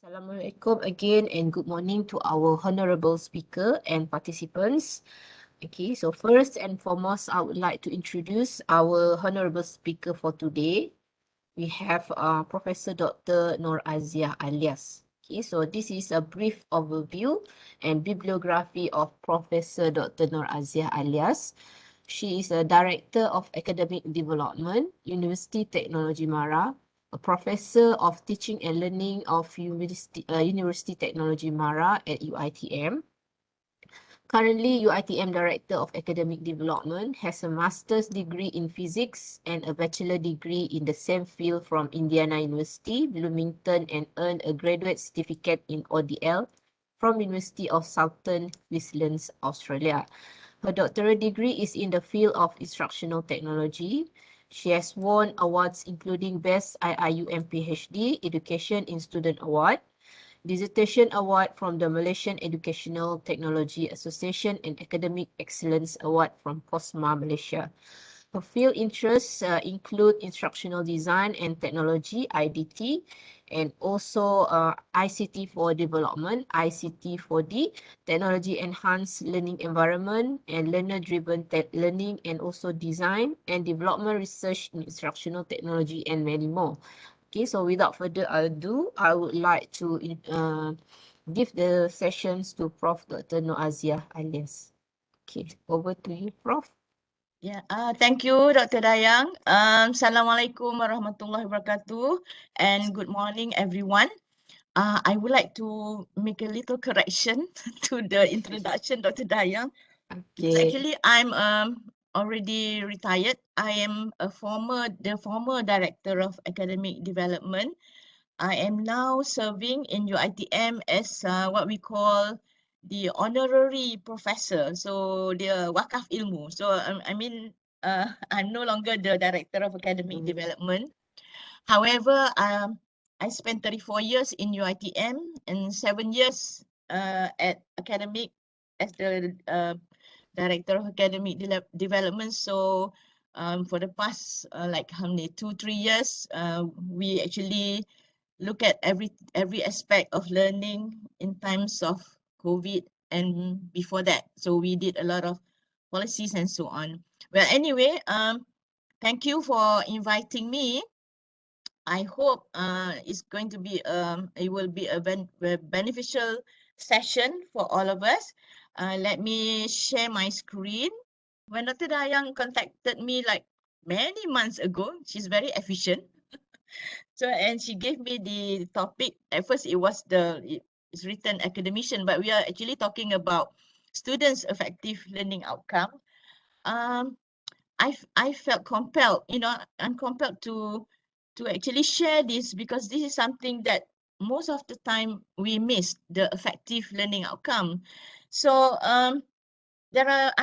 Assalamualaikum again and good morning to our honorable speaker and participants. Okay, so first and foremost, I would like to introduce our honorable speaker for today. We have Professor Dr. Aziah Alias. Okay, so this is a brief overview and bibliography of Professor Dr. Aziah Alias. She is a Director of Academic Development, Universiti Teknologi Mara, a Professor of Teaching and Learning of Universiti Teknologi Mara at UiTM. Currently, UiTM Director of Academic Development, has a master's degree in physics and a bachelor degree in the same field from Indiana University, Bloomington, and earned a graduate certificate in ODL from University of Southern Queensland, Australia. Her doctoral degree is in the field of instructional technology. She has won awards including Best IIUM PhD Education in Student Award, Dissertation Award from the Malaysian Educational Technology Association, and Academic Excellence Award from POSMA Malaysia. Her field interests include instructional design and technology, IDT, and also ICT for development, ICT4D, technology enhanced learning environment, and learner-driven learning, and also design and development research in instructional technology, and many more. Okay, so without further ado, I would like to give the sessions to Prof. Dr. Aziah Alias. Okay, over to you, Prof. Thank you, Dr. Dayang. Assalamualaikum warahmatullahi wabarakatuh, and good morning, everyone. I would like to make a little correction to the introduction, Dr. Dayang. Because Okay. actually, I'm already retired. I am the former director of academic development. I am now serving in UiTM as what we call the honorary professor, so the wakaf ilmu. So I'm no longer the director of academic development. However, I spent 34 years in UiTM and 7 years at academic as the director of academic development. So for the past like how many 2-3 years, we actually look at every aspect of learning in times of COVID and before that. So we did a lot of policies and so on. Well, anyway, thank you for inviting me. I hope it's going to be it will be a beneficial session for all of us. Let me share my screen. When Dr. Dayang contacted me like many months ago, she's very efficient. So, and she gave me the topic. At first, it's written academician, but we are actually talking about students' effective learning outcome. I felt compelled, I'm compelled to actually share this because this is something that most of the time we miss, the effective learning outcome. So I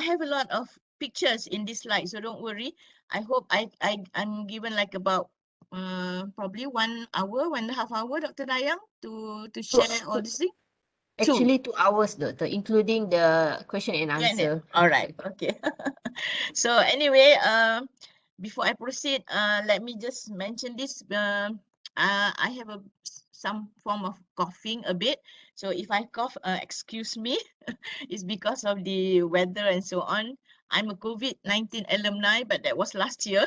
have a lot of pictures in this slide, so don't worry. I hope I'm given like about probably 1 hour, 1.5 hours, Dr. Dayang, to share all this thing. Actually, 2 hours, Doctor, including the question and answer. All right, okay. So anyway, before I proceed, let me just mention this. I have some form of coughing a bit. So if I cough, excuse me. It's because of the weather and so on. I'm a COVID-19 alumni, but that was last year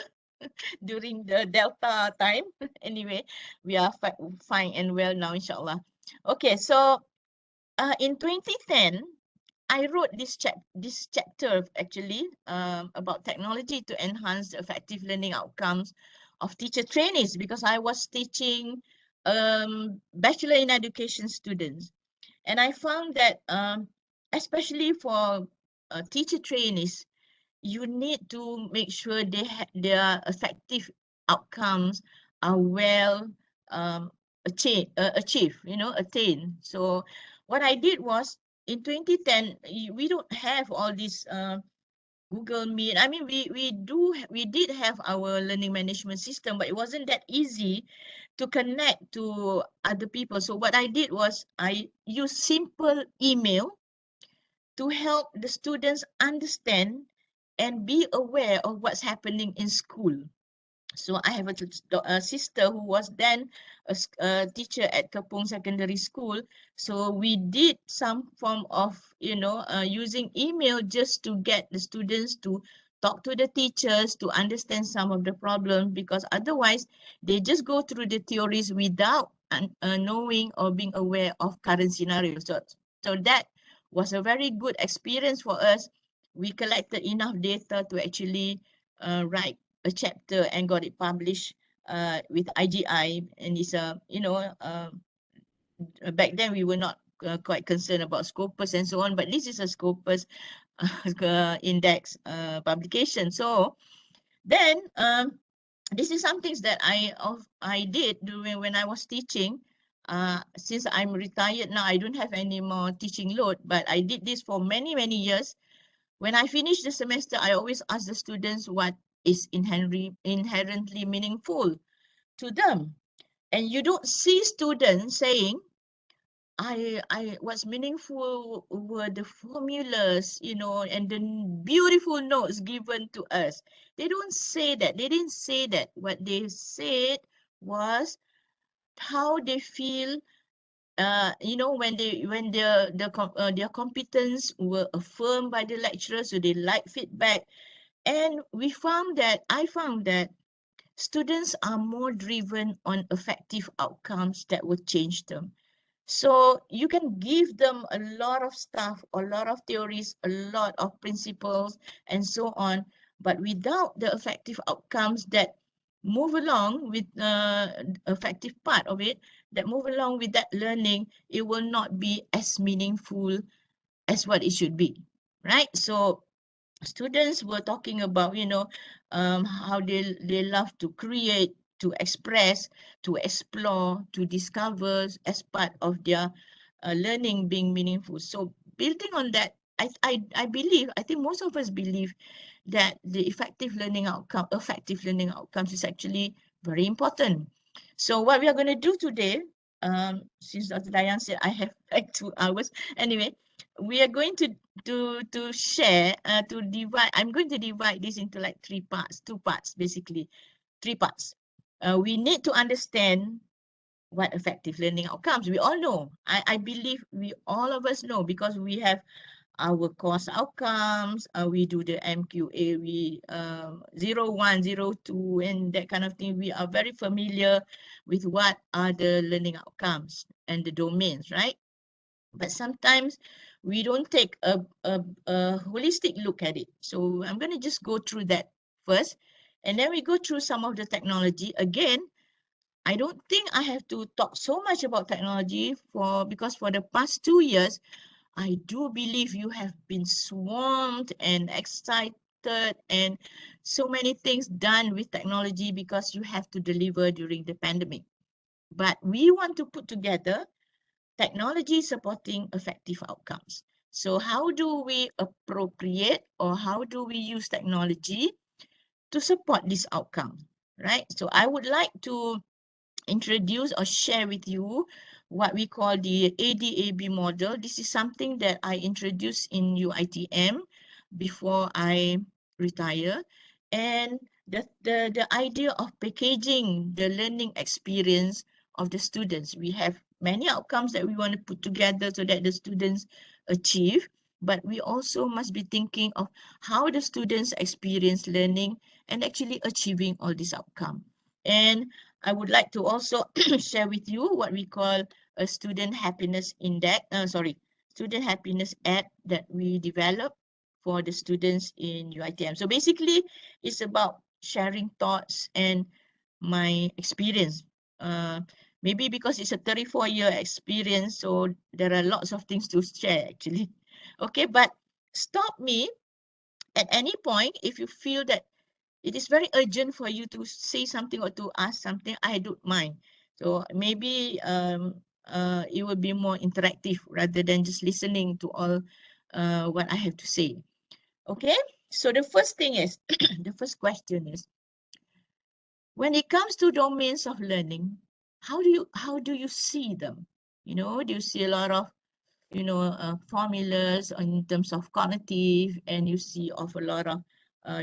during the Delta time. Anyway, we are fine and well now, inshallah. Okay, so in 2010, I wrote this chapter actually about technology to enhance the effective learning outcomes of teacher trainees because I was teaching bachelor in education students, and I found that especially for teacher trainees, you need to make sure their effective outcomes are well achieved, attained. So what I did was in 2010, we don't have all this Google Meet. I mean, we did have our learning management system, but it wasn't that easy to connect to other people. So what I did was I used simple email to help the students understand and be aware of what's happening in school. So I have a sister who was then a teacher at Kepung Secondary School. So we did some form of, using email just to get the students to talk to the teachers to understand some of the problems, because otherwise they just go through the theories without knowing or being aware of current scenarios. So that was a very good experience for us. We collected enough data to actually write a chapter and got it published with IGI, and it's back then we were not quite concerned about Scopus and so on, but this is a Scopus index publication. So then this is some things that I did during when I was teaching. Since I'm retired now, I don't have any more teaching load, but I did this for many years. When I finish the semester, I always ask the students what is inherently meaningful to them. And you don't see students saying, what's meaningful were the formulas, and the beautiful notes given to us. They don't say that. They didn't say that. What they said was how they feel, when their competence were affirmed by the lecturer, so they like feedback. And I found that students are more driven on effective outcomes that will change them. So you can give them a lot of stuff, a lot of theories, a lot of principles, and so on. But without the effective outcomes that move along with effective part of it, that move along with that learning, it will not be as meaningful as what it should be, right? So students were talking about, how they love to create, to express, to explore, to discover as part of their learning being meaningful. So building on that, I believe, I think most of us believe that the effective learning outcomes is actually very important. So what we are going to do today, since Dr. Dayan said I have like 2 hours, anyway, we are going to share, to divide. I'm going to divide this into like 3 parts, 2 parts, basically 3 parts. We need to understand what effective learning outcomes. We all know. I believe we all of us know, because we have our course outcomes. We do the MQA, we 01, 02, and that kind of thing. We are very familiar with what are the learning outcomes and the domains, right? But sometimes we don't take a holistic look at it. So I'm going to just go through that first, and then we go through some of the technology. Again, I don't think I have to talk so much about technology because for the past 2 years, I do believe you have been swamped and excited and so many things done with technology because you have to deliver during the pandemic. But we want to put together technology supporting effective outcomes. So how do we appropriate, or how do we use technology to support this outcome, right? So I would like to introduce or share with you what we call the ADAB model. This is something that I introduced in UITM before I retire. And the idea of packaging the learning experience of the students. We have many outcomes that we want to put together so that the students achieve, but we also must be thinking of how the students experience learning and actually achieving all these outcomes. And I would like to also share with you what we call a student happiness index, student happiness app that we developed for the students in UITM. So basically, it's about sharing thoughts and my experience. Uh, Maybe because it's a 34-year experience, so there are lots of things to share actually. Okay, but stop me at any point if you feel that it is very urgent for you to say something or to ask something. I don't mind. So maybe it will be more interactive rather than just listening to all what I have to say. Okay, so the first thing is, the first question is, when it comes to domains of learning, how do you see them? Do you see a lot of formulas in terms of cognitive, and you see of a lot of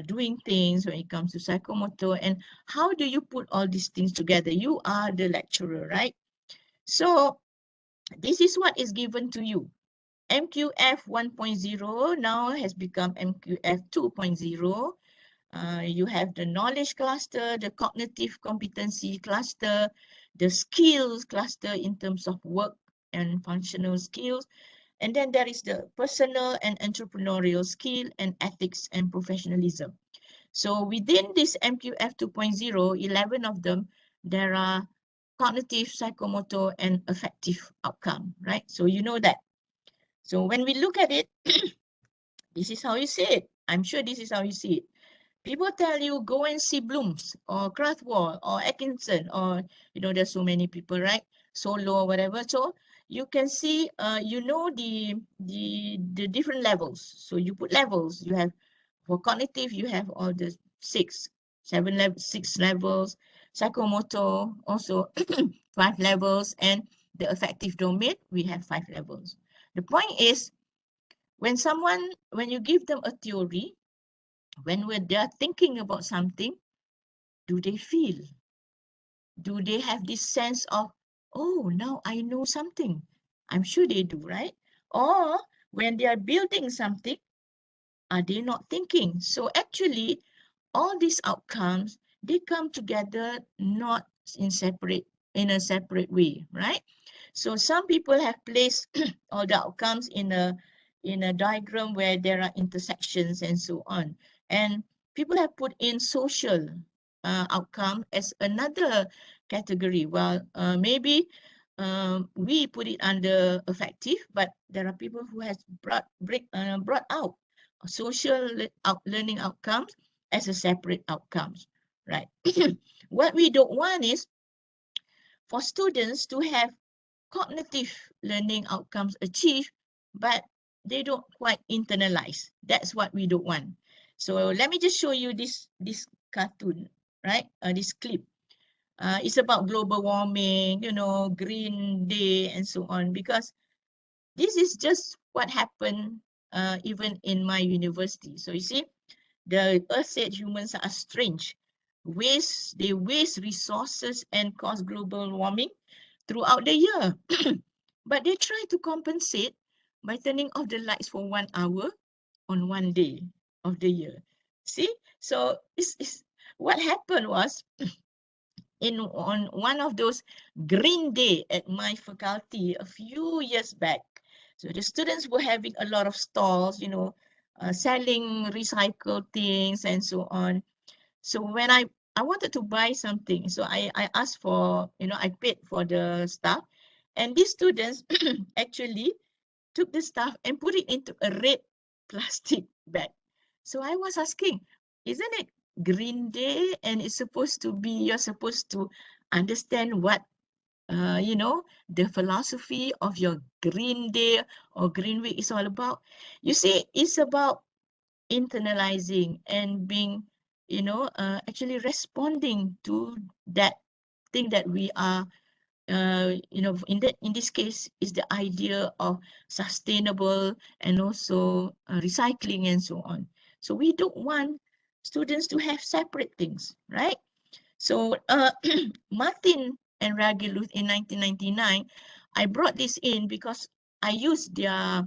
doing things, when it comes to psychomotor, and how do you put all these things together? You are the lecturer, right? So this is what is given to you. MQF 1.0 now has become MQF 2.0. You have the knowledge cluster, the cognitive competency cluster, the skills cluster in terms of work and functional skills. And then there is the personal and entrepreneurial skill and ethics and professionalism. So within this MQF 2.0, 11 of them, there are cognitive, psychomotor, and affective outcome, right? So you know that. So when we look at it, this is how you see it. I'm sure this is how you see it. People tell you go and see Blooms or Krathwohl or Atkinson, or there's so many people, right? Solo or whatever. So you can see, the different levels. So you put levels. You have for cognitive, you have all the 6 levels. Psychomotor also 5 levels, and the affective domain we have 5 levels. The point is, when you give them a theory, when they are thinking about something, do they feel? Do they have this sense of, oh, now I know something? I'm sure they do, right? Or when they are building something, are they not thinking? So actually, all these outcomes, they come together not in a separate way, right? So some people have placed all the outcomes in a diagram where there are intersections and so on. And people have put in social outcome as another category. Well, maybe we put it under affective, but there are people who has brought out social learning outcomes as a separate outcomes, right? What we don't want is for students to have cognitive learning outcomes achieved, but they don't quite internalize. That's what we don't want. So let me just show you this cartoon, right? This clip. It's about global warming, green day and so on, because this is just what happened even in my university. So you see, the earth said humans are strange. They waste resources and cause global warming throughout the year. But they try to compensate by turning off the lights for 1 hour on one day of the year. See? So it's what happened was, on one of those green day at my faculty a few years back. So the students were having a lot of stalls, selling recycled things and so on. So when I wanted to buy something, so I asked for, I paid for the stuff, and these students actually took the stuff and put it into a red plastic bag. So I was asking, isn't it Green Day, and you're supposed to understand what, the philosophy of your Green Day or Green Week is all about? You see, it's about internalizing and being, actually responding to that thing that we are, in this case, is the idea of sustainable and also recycling and so on. So we don't want students to have separate things, right? So Martin and Ragiluth in 1999, I brought this in because I used their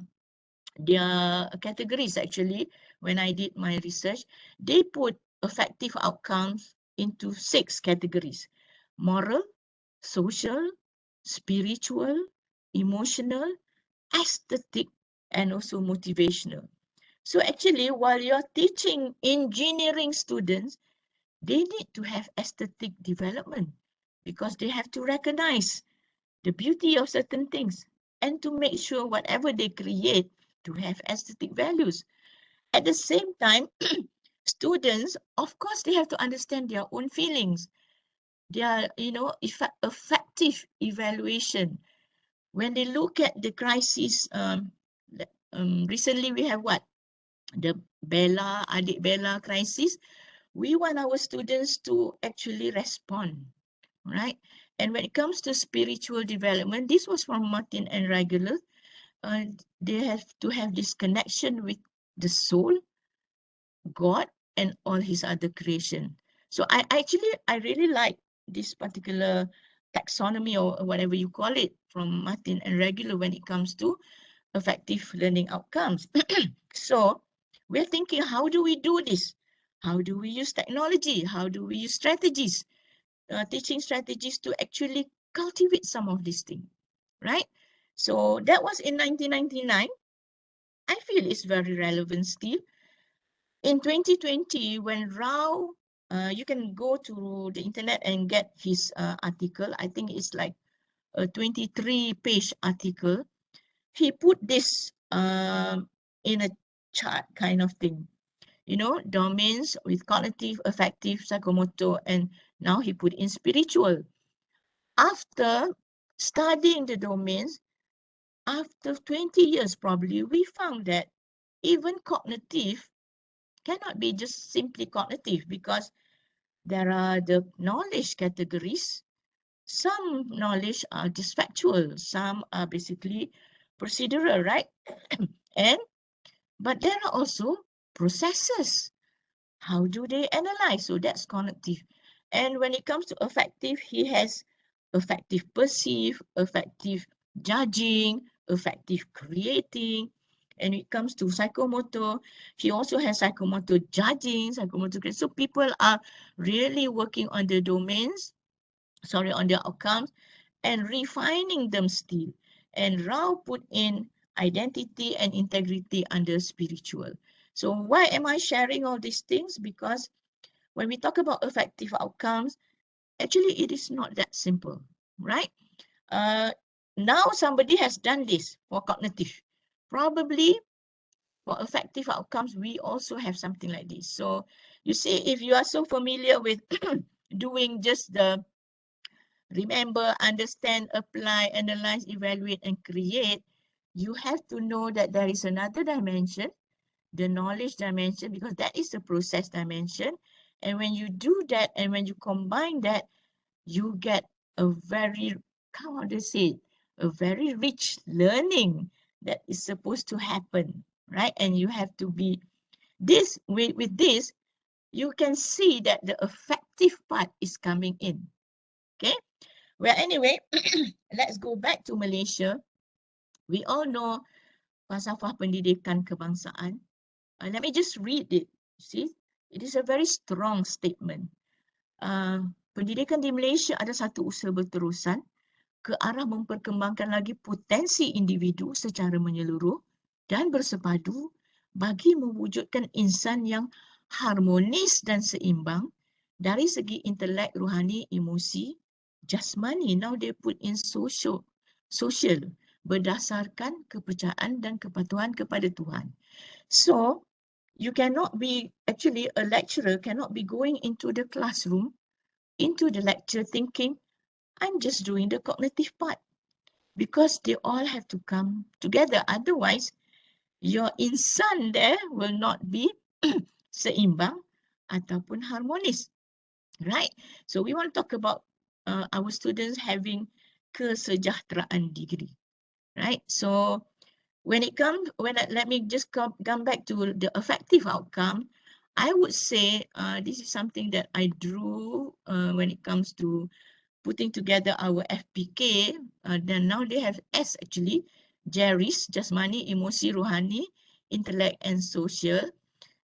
categories actually when I did my research. They put affective outcomes into 6 categories: moral, social, spiritual, emotional, aesthetic, and also motivational. So actually, while you're teaching engineering students, they need to have aesthetic development because they have to recognize the beauty of certain things and to make sure whatever they create to have aesthetic values. At the same time, students, of course, they have to understand their own feelings, their, effective evaluation. When they look at the crisis, recently we have what? The Adik Bella crisis. We want our students to actually respond, right? And when it comes to spiritual development, this was from Martin and Regular. They have to have this connection with the soul, God, and all his other creation. So I really like this particular taxonomy or whatever you call it from Martin and Regular when it comes to effective learning outcomes. So we're thinking, how do we do this? How do we use technology? How do we use strategies, teaching strategies to actually cultivate some of these things, right? So that was in 1999. I feel it's very relevant still. In 2020, when Rao, you can go to the internet and get his article. I think it's like a 23-page article. He put this in a chart kind of thing, you know, domains with cognitive, affective, psychomotor, and now he put in spiritual. After studying the domains, after 20 years probably, we found that even cognitive cannot be just simply cognitive, because there are the knowledge categories. Some knowledge are just factual, some are basically procedural, right? But there are also processes. How do they analyze? So that's cognitive. And when it comes to affective, he has affective perceive, affective judging, affective creating. And when it comes to psychomotor, he also has psychomotor judging, psychomotor creating. So people are really working on the domains, on the outcomes, and refining them still. And Rao put in identity and integrity under spiritual. So why am I sharing all these things? Because when we talk about effective outcomes, actually it is not that simple, right? Now somebody has done this for cognitive. Probably for effective outcomes, we also have something like this. So you see, if you are so familiar with doing just the remember, understand, apply, analyze, evaluate, and create, you have to know that there is another dimension, the knowledge dimension, because that is the process dimension. And when you do that, and when you combine that, you get a very, how do you say it, a very rich learning that is supposed to happen, right? And you have to be, this, with this, you can see that the effective part is coming in, okay? Well, anyway, let's go back to Malaysia. We all know falsafah pendidikan kebangsaan. Let me just read it. See, it is a very strong statement. Pendidikan di Malaysia ada satu usaha berterusan ke arah memperkembangkan lagi potensi individu secara menyeluruh dan bersepadu bagi mewujudkan insan yang harmonis dan seimbang dari segi intelek, rohani, emosi, jasmani. Now they put in social berdasarkan kepercayaan dan kepatuhan kepada Tuhan. So you cannot be, actually a lecturer cannot be going into the classroom, into the lecture thinking, I'm just doing the cognitive part, because they all have to come together. Otherwise, your insan there will not be seimbang ataupun harmonis, right? So we want to talk about our students having kesejahteraan degree, right? So when it comes, let me just come back to the effective outcome. I would say this is something that I drew when it comes to putting together our FPK. Then now they have S actually, Jerry's, Jasmani, Emosi, Rohani, Intellect, and Social.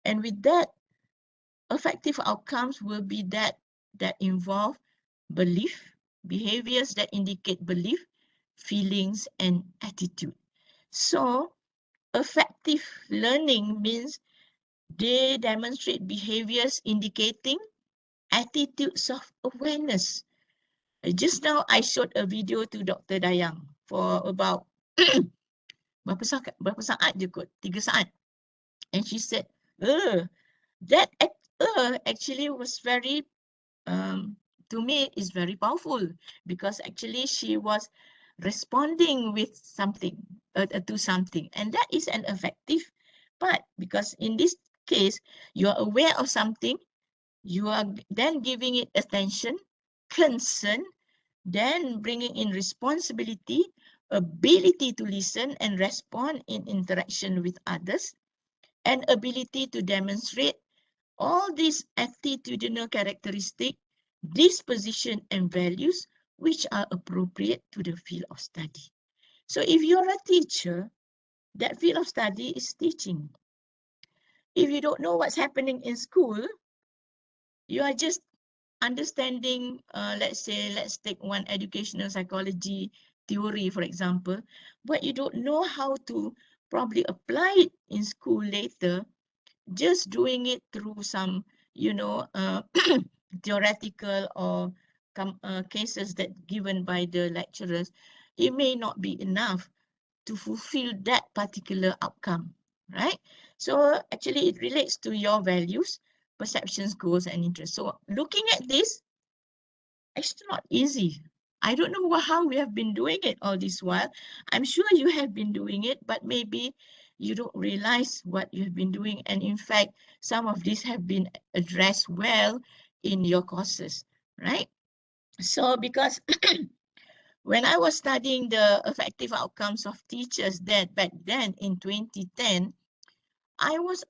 And with that, effective outcomes will be that involve belief, behaviors that indicate belief, feelings, and attitude. So effective learning means they demonstrate behaviors indicating attitudes of awareness. Just now, I showed a video to Dr. Dayang for about berapa saat je kot, 3 saat. And she said, that actually was very, to me, is very powerful, because actually she was responding with something, to something. And that is an effective part, because in this case, you are aware of something, you are then giving it attention, concern, then bringing in responsibility, ability to listen and respond in interaction with others, and ability to demonstrate all these attitudinal characteristics, disposition and values which are appropriate to the field of study. So if you're a teacher, that field of study is teaching. If you don't know what's happening in school, you are just understanding, let's take one educational psychology theory, for example, but you don't know how to probably apply it in school later, just doing it through some, theoretical or cases that given by the lecturers, it may not be enough to fulfill that particular outcome, right? So actually it relates to your values, perceptions, goals, and interests. So looking at this, it's not easy. I don't know how we have been doing it all this while. I'm sure you have been doing it, but maybe you don't realize what you have been doing. And in fact, some of these have been addressed well in your courses, right? So because when I was studying the effective outcomes of teachers back then in 2010, I was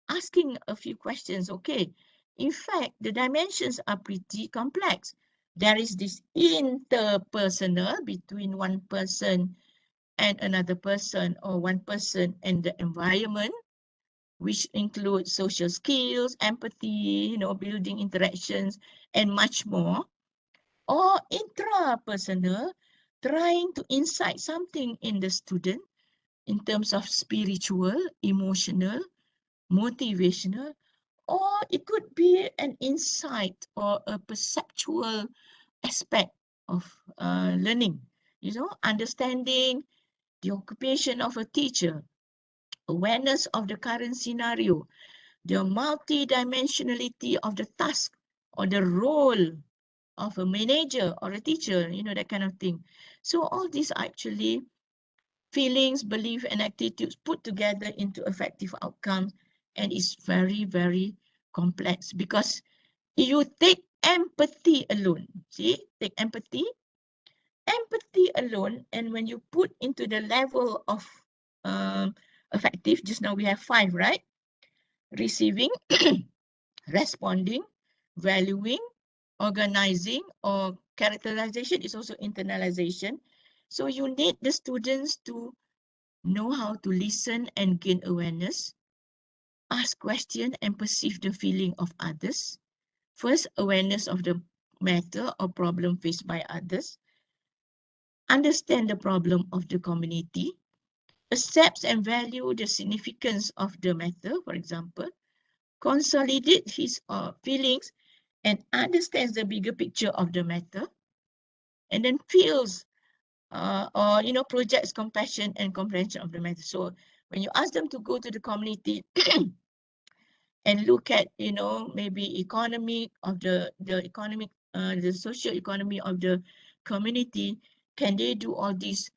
asking a few questions. Okay, in fact, the dimensions are pretty complex. There is this interpersonal between one person and another person, or one person and the environment, which includes social skills, empathy, building interactions, and much more. Or intrapersonal, trying to insight something in the student in terms of spiritual, emotional, motivational, or it could be an insight or a perceptual aspect of learning, understanding the occupation of a teacher, awareness of the current scenario, the multidimensionality of the task or the role of a manager or a teacher, that kind of thing. So all these are actually feelings, belief, and attitudes put together into effective outcomes, and it's very, very complex because you take empathy alone, take empathy alone, and when you put into the level of effective, just now we have 5, right? Receiving, responding, valuing, organizing, or characterization is also internalization. So you need the students to know how to listen and gain awareness, ask questions and perceive the feeling of others. First, awareness of the matter or problem faced by others. Understand the problem of the community. Accepts and value the significance of the matter, for example. Consolidate his feelings and understands the bigger picture of the matter. And then feels or projects compassion and comprehension of the matter. So when you ask them to go to the community and look at, maybe economy of the economic, the social economy of the community, can they do all this?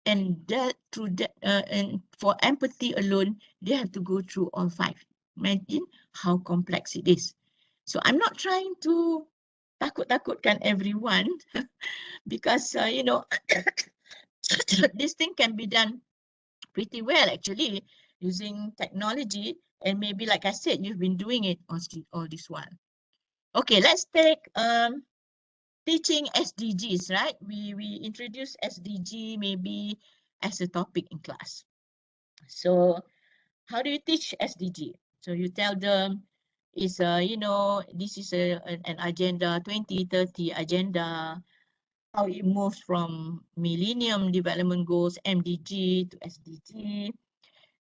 And that through that, and for empathy alone, they have to go through all 5. Imagine how complex it is. So I'm not trying to takut-takutkan everyone because, this thing can be done pretty well actually using technology, and maybe like I said, you've been doing it all this while. Okay, let's take teaching SDGs, right? We introduce SDG maybe as a topic in class. So how do you teach SDG? So you tell them is this is an agenda, 2030 agenda, how it moves from Millennium Development Goals, MDG, to SDG.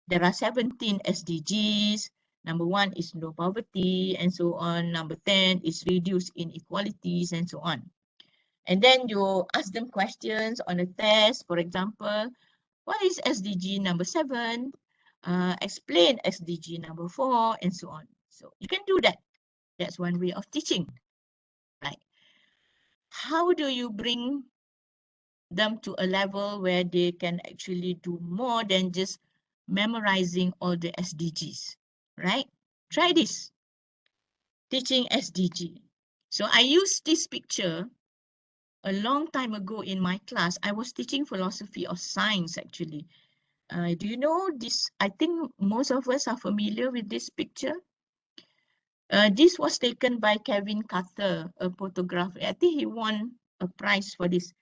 There are 17 SDGs. Number 1 is no poverty, and so on. Number 10 is reduce inequalities, and so on. And then you ask them questions on a test. For example, what is SDG number 7? Explain SDG number 4, and so on. So you can do that. That's one way of teaching, right? How do you bring them to a level where they can actually do more than just memorizing all the SDGs, right? Try this, teaching SDG. So I used this picture a long time ago in my class. I was teaching philosophy of science, actually. Do you know this? I think most of us are familiar with this picture. This was taken by Kevin Carter, a photographer. I think he won a prize for this,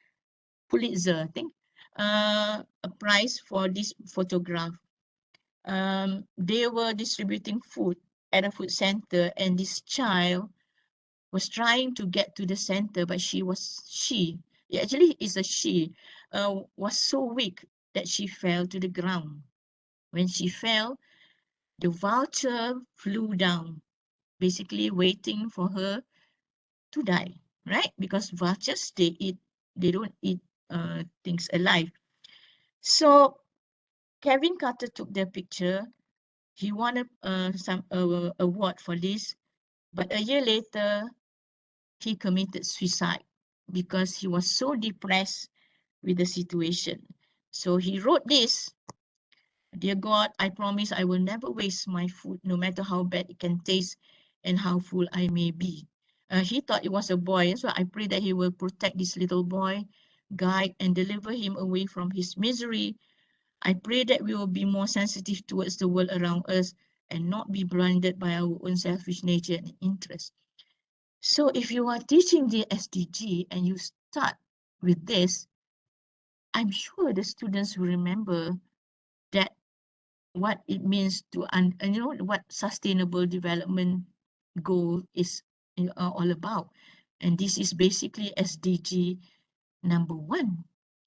Pulitzer, I think, a prize for this photograph. They were distributing food at a food center, and this child was trying to get to the center, but it actually is a she, was so weak that she fell to the ground. When she fell, the vulture flew down, basically waiting for her to die, right? Because vultures, they don't eat things alive. So Kevin Carter took the picture. He won some award for this, but a year later, he committed suicide because he was so depressed with the situation. So he wrote this: "Dear God, I promise I will never waste my food, no matter how bad it can taste and how full I may be." He thought it was a boy, so I pray that he will protect this little boy, guide and deliver him away from his misery. I pray that we will be more sensitive towards the world around us and not be blinded by our own selfish nature and interest. So if you are teaching the SDG and you start with this, I'm sure the students will remember that what it means to, and you know, what sustainable development goal is all about. And this is basically SDG number 1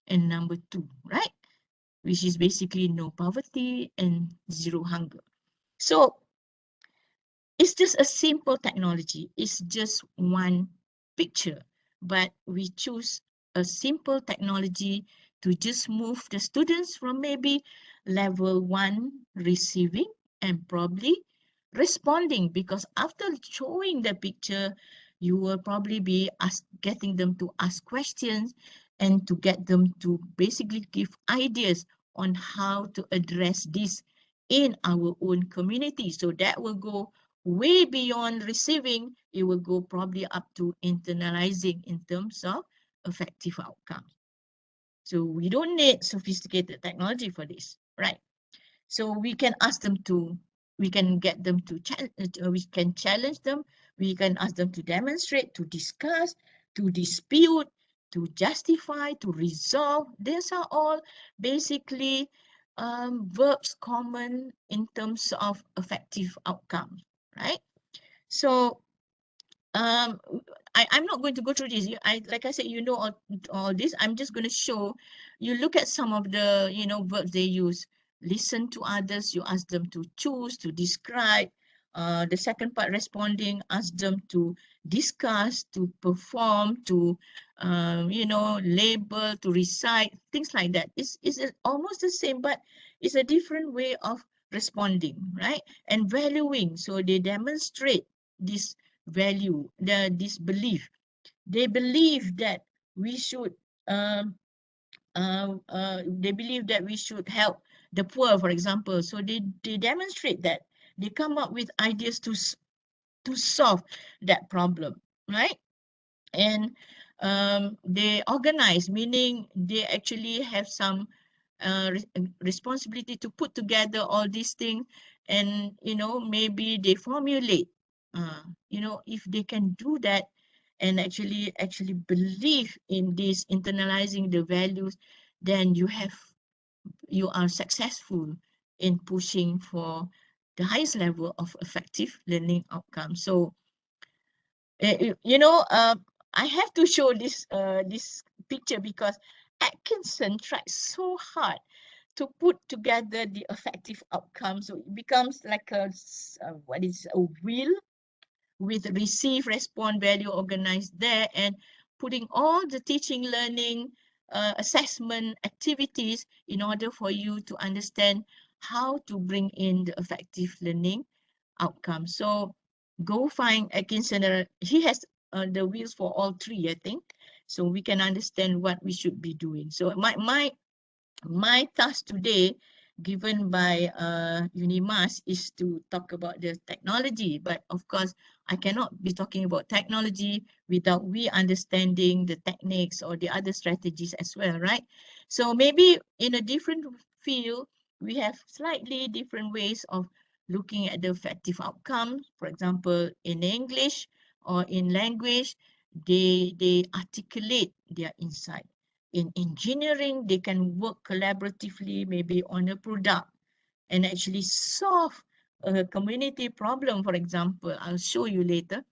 and number 2, right? Which is basically no poverty and zero hunger. So it's just a simple technology. It's just one picture, but we choose a simple technology to just move the students from maybe level 1 receiving and probably responding, because after showing the picture, you will probably be getting them to ask questions and to get them to basically give ideas on how to address this in our own community. So that will go way beyond receiving. It will go probably up to internalizing in terms of effective outcomes. So we don't need sophisticated technology for this, right? So we can ask them to, we can get them to, we can challenge them, we can ask them to demonstrate, to discuss, to dispute, to justify, to resolve. These are all basically verbs common in terms of effective outcomes, right? So I'm not going to go through this. Like I said, you know all this. I'm just going to show you. Look at some of the verbs they use. Listen to others. You ask them to choose, to describe. The second part, responding, ask them to discuss, to perform, to label, to recite, things like that. It's almost the same, but it's a different way of responding, right? And valuing. So they demonstrate this value, this belief. They believe that we should they believe that we should help the poor, for example. So they demonstrate that. They come up with ideas to solve that problem, right? And they organize, meaning they actually have some responsibility to put together all these things, and maybe they formulate, if they can do that and actually believe in this, internalizing the values, then you are successful in pushing for the highest level of effective learning outcomes. So I have to show this picture because Atkinson tried so hard to put together the effective outcomes. So it becomes like a wheel with receive, respond, value organized there, and putting all the teaching, learning, assessment activities in order for you to understand how to bring in the effective learning outcome. So go find Atkinson. He has the wheels for all three, I think. So we can understand what we should be doing. So my task today, given by UNIMAS, is to talk about the technology. But of course, I cannot be talking about technology without we understanding the techniques or the other strategies as well, right? So maybe in a different field, we have slightly different ways of looking at the effective outcomes. For example, in English or in language, they articulate their insight. In engineering, they can work collaboratively, maybe on a product, and actually solve a community problem, for example. I'll show you later.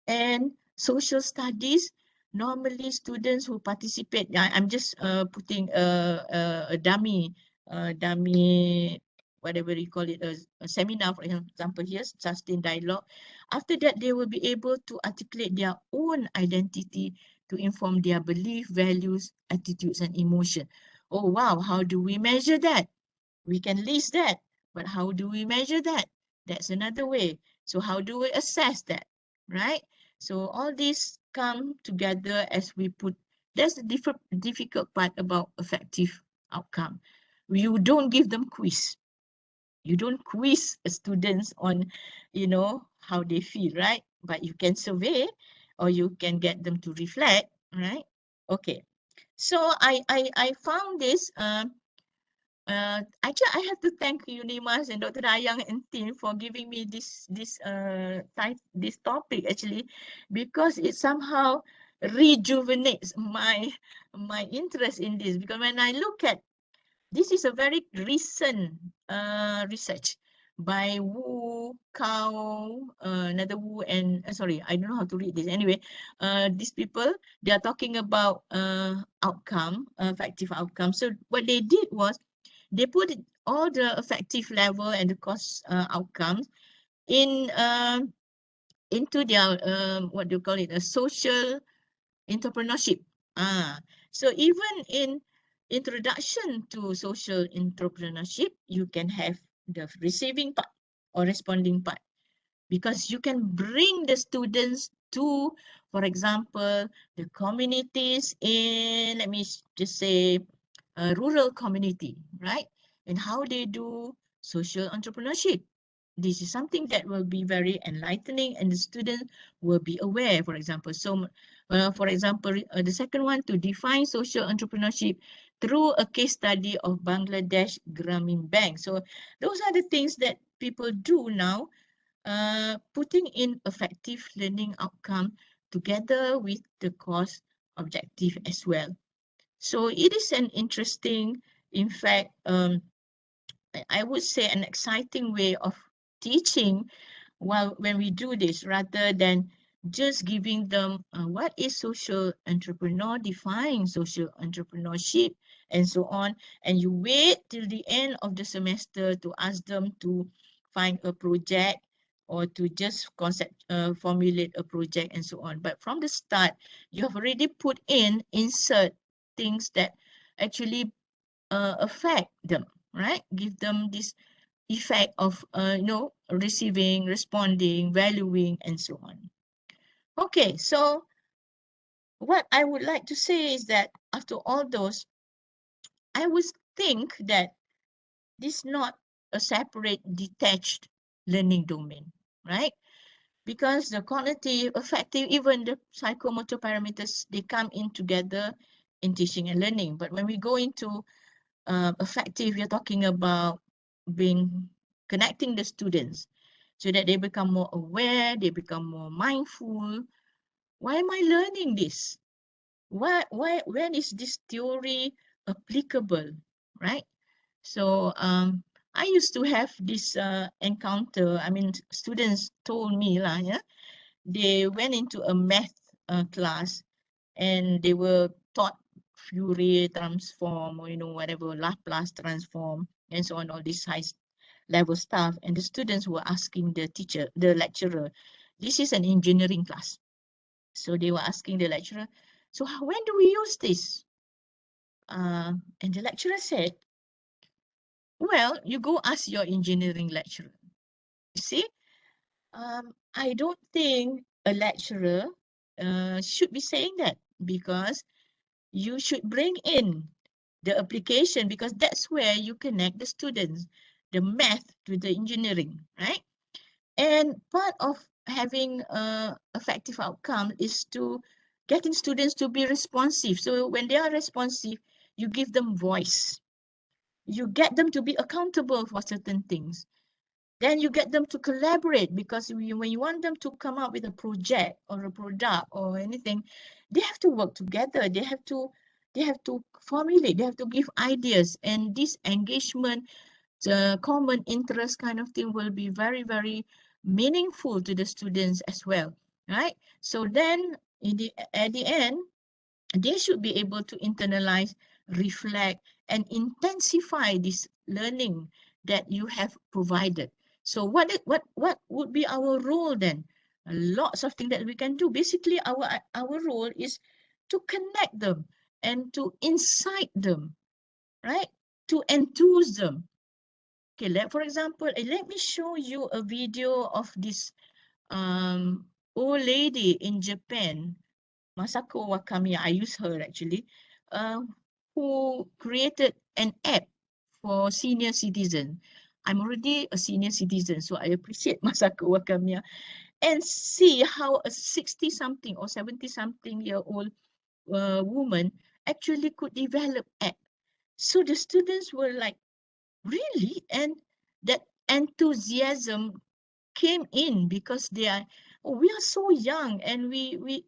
And social studies, normally students who participate, I'm just putting a dummy, whatever you call it, a seminar, for example, here, sustained dialogue. After that, they will be able to articulate their own identity to inform their belief, values, attitudes, and emotion. Oh, wow, how do we measure that? We can list that, but how do we measure that? That's another way. So how do we assess that, right? So all these come together as we put, that's the difficult part about effective outcome. You don't give them quiz. You don't quiz students on, how they feel, right? But you can survey or you can get them to reflect, right? Okay. So I found this, actually, I have to thank UNIMAS and Dr. Ayang and team for giving me this topic actually, because it somehow rejuvenates my interest in this. Because when I look at this, is a very recent research by Wu, Kao, another Wu, and sorry, I don't know how to read this. Anyway, these people, they are talking about effective outcome. So what they did was they put all the effective level and the cost outcomes in into their what do you call it, a social entrepreneurship. So even in introduction to social entrepreneurship, you can have the receiving part or responding part, because you can bring the students to, for example, the communities in, let me just say, a rural community, right? And how they do social entrepreneurship. This is something that will be very enlightening, and the student will be aware, for example. So, for example, the second one, to define social entrepreneurship through a case study of Bangladesh Grameen Bank. So those are the things that people do now, putting in effective learning outcome together with the course objective as well. So it is an interesting, in fact, I would say an exciting way of teaching when we do this, rather than just giving them what is social entrepreneur, define social entrepreneurship, and so on. And you wait till the end of the semester to ask them to find a project or to just formulate a project and so on. But from the start, you have already put insert things that actually affect them, right? Give them this effect of, receiving, responding, valuing, and so on. Okay, so what I would like to say is that after all those, I would think that this is not a separate, detached learning domain, right? Because the cognitive, affective, even the psychomotor parameters, they come in together in teaching and learning. But when we go into effective, you're talking about connecting the students so that they become more aware, they become more mindful. Why am I learning this? When is this theory applicable, right? So I used to have this encounter. I mean, students told me lah, yeah, they went into a math class and they were taught Fourier transform, or whatever, Laplace transform, and so on, all this high level stuff. And the students were asking the lecturer, this is an engineering class. So they were asking the lecturer, so when do we use this? And the lecturer said, well, you go ask your engineering lecturer. You see, I don't think a lecturer should be saying that, because you should bring in the application, because that's where you connect the students, the math to the engineering, right? And part of having effective outcome is to getting students to be responsive. So when they are responsive, you give them voice. You get them to be accountable for certain things. Then you get them to collaborate, because when you want them to come up with a project or a product or anything, they have to work together. They have to formulate, they have to give ideas, and this engagement, the common interest kind of thing will be very, very meaningful to the students as well, right? So then at the end, they should be able to internalize, reflect, and intensify this learning that you have provided. So what would be our role then? Lots of things that we can do. Basically, our role is to connect them and to incite them, right? To enthuse them. Okay, for example, let me show you a video of this old lady in Japan, Masako Wakamiya. I use her actually, uh, who created an app for senior citizen. I'm already a senior citizen, so I appreciate Masako Wakamiya. And see how a 60-something or 70-something-year-old woman actually could develop app. So the students were like, really? And that enthusiasm came in because they are, oh, we are so young, and we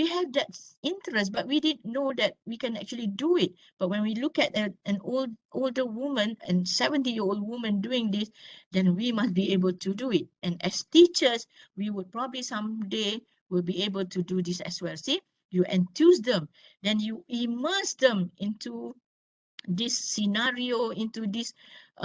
have that interest, but we didn't know that we can actually do it. But when we look at an older woman and 70-year-old woman doing this, then we must be able to do it. And as teachers, we would probably someday will be able to do this as well. See, you enthuse them, then you immerse them into this scenario, into this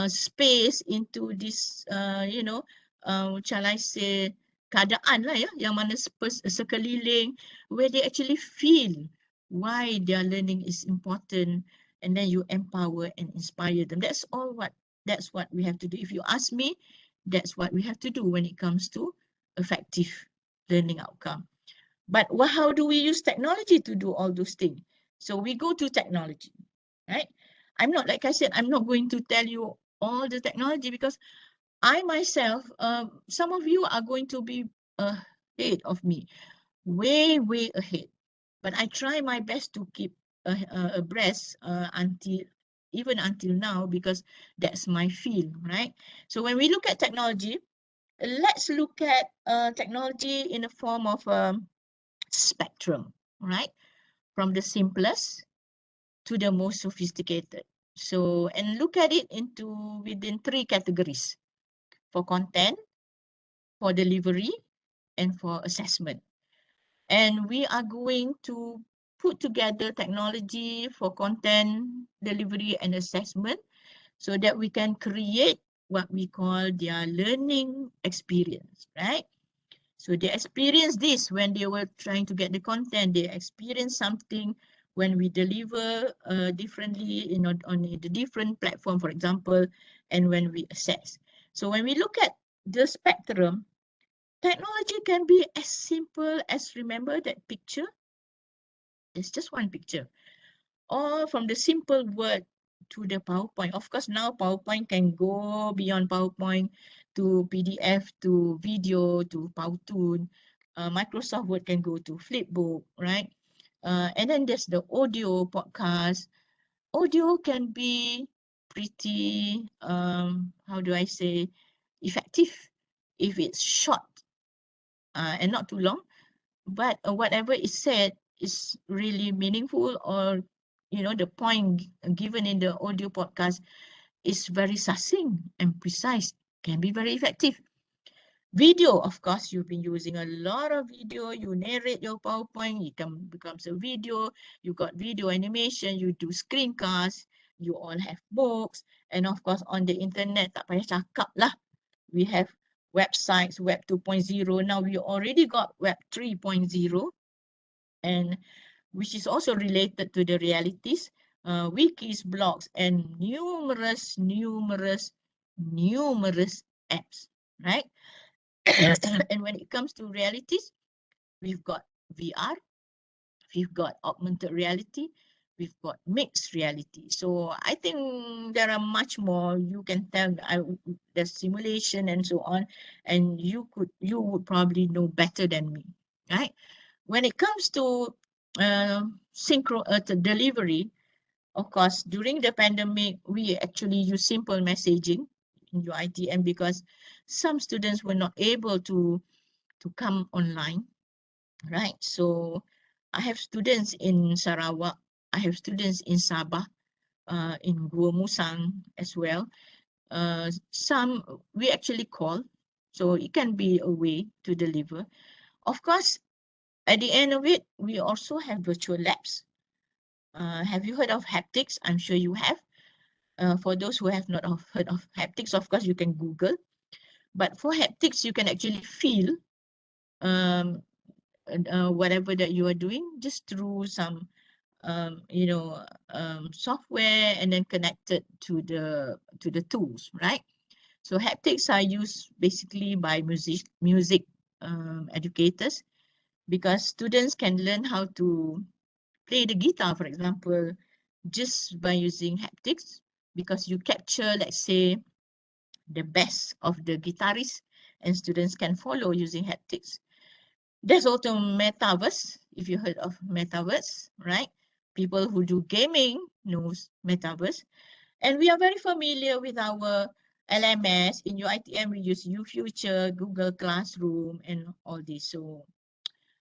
space, into this, shall I say, keadaan lah ya, yang mana sekeliling, where they actually feel why their learning is important, and then you empower and inspire them. That's what we have to do. If you ask me, that's what we have to do when it comes to effective learning outcome. But how do we use technology to do all those things? So we go to technology, right? I'm not, like I said, I'm not going to tell you all the technology, because I myself, some of you are going to be ahead of me, way, way ahead. But I try my best to keep abreast even until now, because that's my field, right? So when we look at technology, let's look at technology in the form of spectrum, right? From the simplest to the most sophisticated. So, and look at it within 3 categories: for content, for delivery, and for assessment. And we are going to put together technology for content, delivery, and assessment, so that we can create what we call their learning experience, right? So they experience this when they were trying to get the content. They experience something when we deliver differently, on the different platform, for example, and when we assess. So when we look at the spectrum, technology can be as simple as, remember that picture? It's just one picture. Or from the simple word to the PowerPoint. Of course, now PowerPoint can go beyond PowerPoint to PDF, to video, to Powtoon. Microsoft Word can go to Flipbook, right? And then there's the audio podcast. Audio can be pretty, how do I say, effective if it's short and not too long. But whatever is said is really meaningful, or the point given in the audio podcast is very succinct and precise, can be very effective. Video, of course, you've been using a lot of video. You narrate your PowerPoint, it becomes a video. You got video animation, you do screencasts, you all have books, and of course on the internet, tak payah cakap lah. We have websites, Web 2.0. Now we already got Web 3.0, and which is also related to the realities, wikis, blogs, and numerous apps, right? And when it comes to realities, we've got VR, we've got augmented reality, we've got mixed reality. So I think there are much more. You can tell there's simulation and so on, and you would probably know better than me, right? When it comes to delivery, of course, during the pandemic, we actually use simple messaging, in UITM because some students were not able to come online, right? So I have students in Sarawak, I have students in Sabah, in Gua Musang as well. Some we actually call, so it can be a way to deliver. Of course, at the end of it, we also have virtual labs. Have you heard of haptics? I'm sure you have. For those who have not heard of haptics, of course, you can Google. But for haptics, you can actually feel um, whatever that you are doing just through some, software and then connected to the tools, right? So haptics are used basically by music educators because students can learn how to play the guitar, for example, just by using haptics because you capture, let's say, the best of the guitarists and students can follow using haptics. There's also Metaverse, if you heard of Metaverse, right? People who do gaming knows Metaverse. And we are very familiar with our LMS. In UITM, we use UFuture, Google Classroom, and all this. So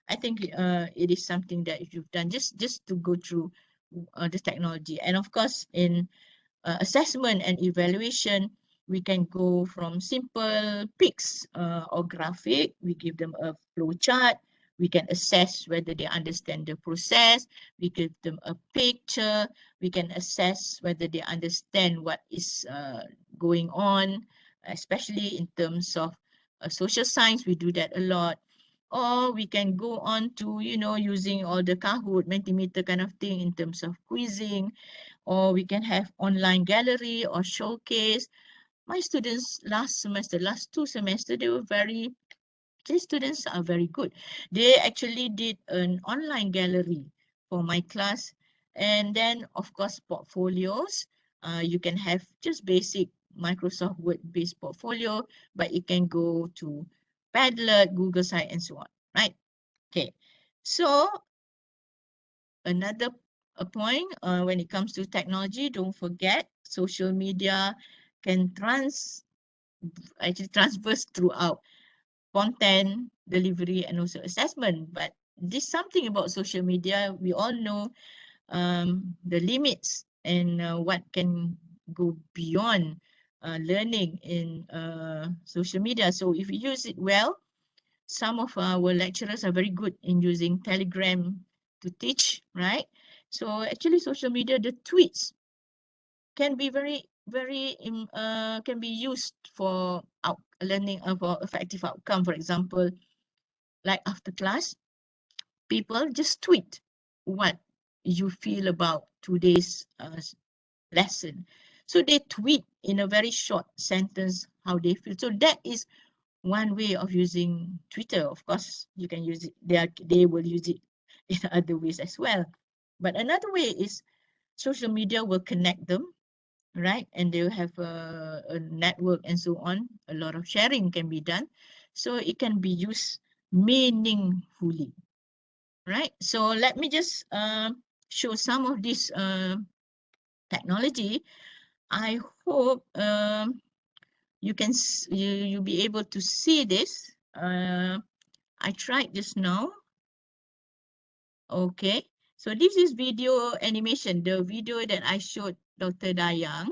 I think it is something that if you've done just to go through the technology. And of course, in assessment and evaluation, we can go from simple pics or graphic. We give them a flow chart. We can assess whether they understand the process. We give them a picture. We can assess whether they understand what is going on, especially in terms of social science. We do that a lot. Or we can go on to, using all the Kahoot, Mentimeter kind of thing in terms of quizzing, or we can have online gallery or showcase. My students last 2 semesters, these students are very good. They actually did an online gallery for my class. And then, of course, portfolios. You can have just basic Microsoft Word-based portfolio, but it can go to Padlet, Google Site, and so on, right? Okay. So another point when it comes to technology, don't forget social media can actually transverse throughout content delivery and also assessment. But this something about social media, we all know the limits and what can go beyond learning in social media. So if you use it well, some of our lecturers are very good in using Telegram to teach, right? So actually social media, the tweets can be can be used for learning for effective outcome. For example, like after class, people just tweet what you feel about today's lesson. So they tweet in a very short sentence how they feel. So that is one way of using Twitter. Of course, you can use it. They will use it in other ways as well. But another way is social media will connect them, right? And they'll have a network and so on. A lot of sharing can be done. So it can be used meaningfully, right? So let me just show some of this technology. I hope you'll be able to see this. I tried this now. Okay. So this is video animation, the video that I showed Dr. Dayang.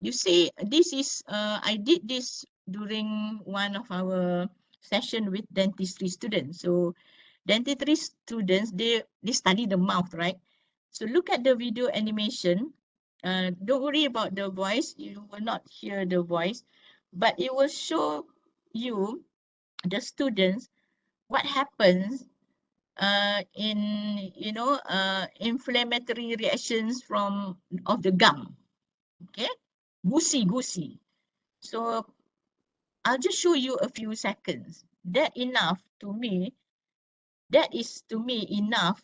You see, this is, I did this during one of our session with dentistry students. So dentistry students, they study the mouth, right? So look at the video animation. Don't worry about the voice. You will not hear the voice, but it will show you, the students, what happens in, inflammatory reactions of the gum. Okay, goosey. So I'll just show you a few seconds. That is to me enough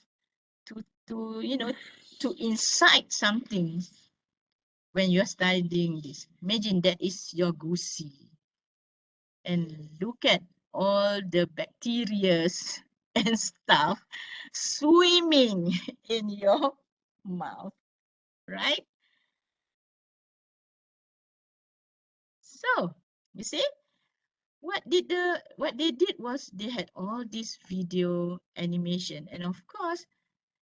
to incite something when you're studying this. Imagine that is your goosey. And look at all the bacteria and stuff swimming in your mouth, right? So, you see, what they did was they had all this video animation, and of course,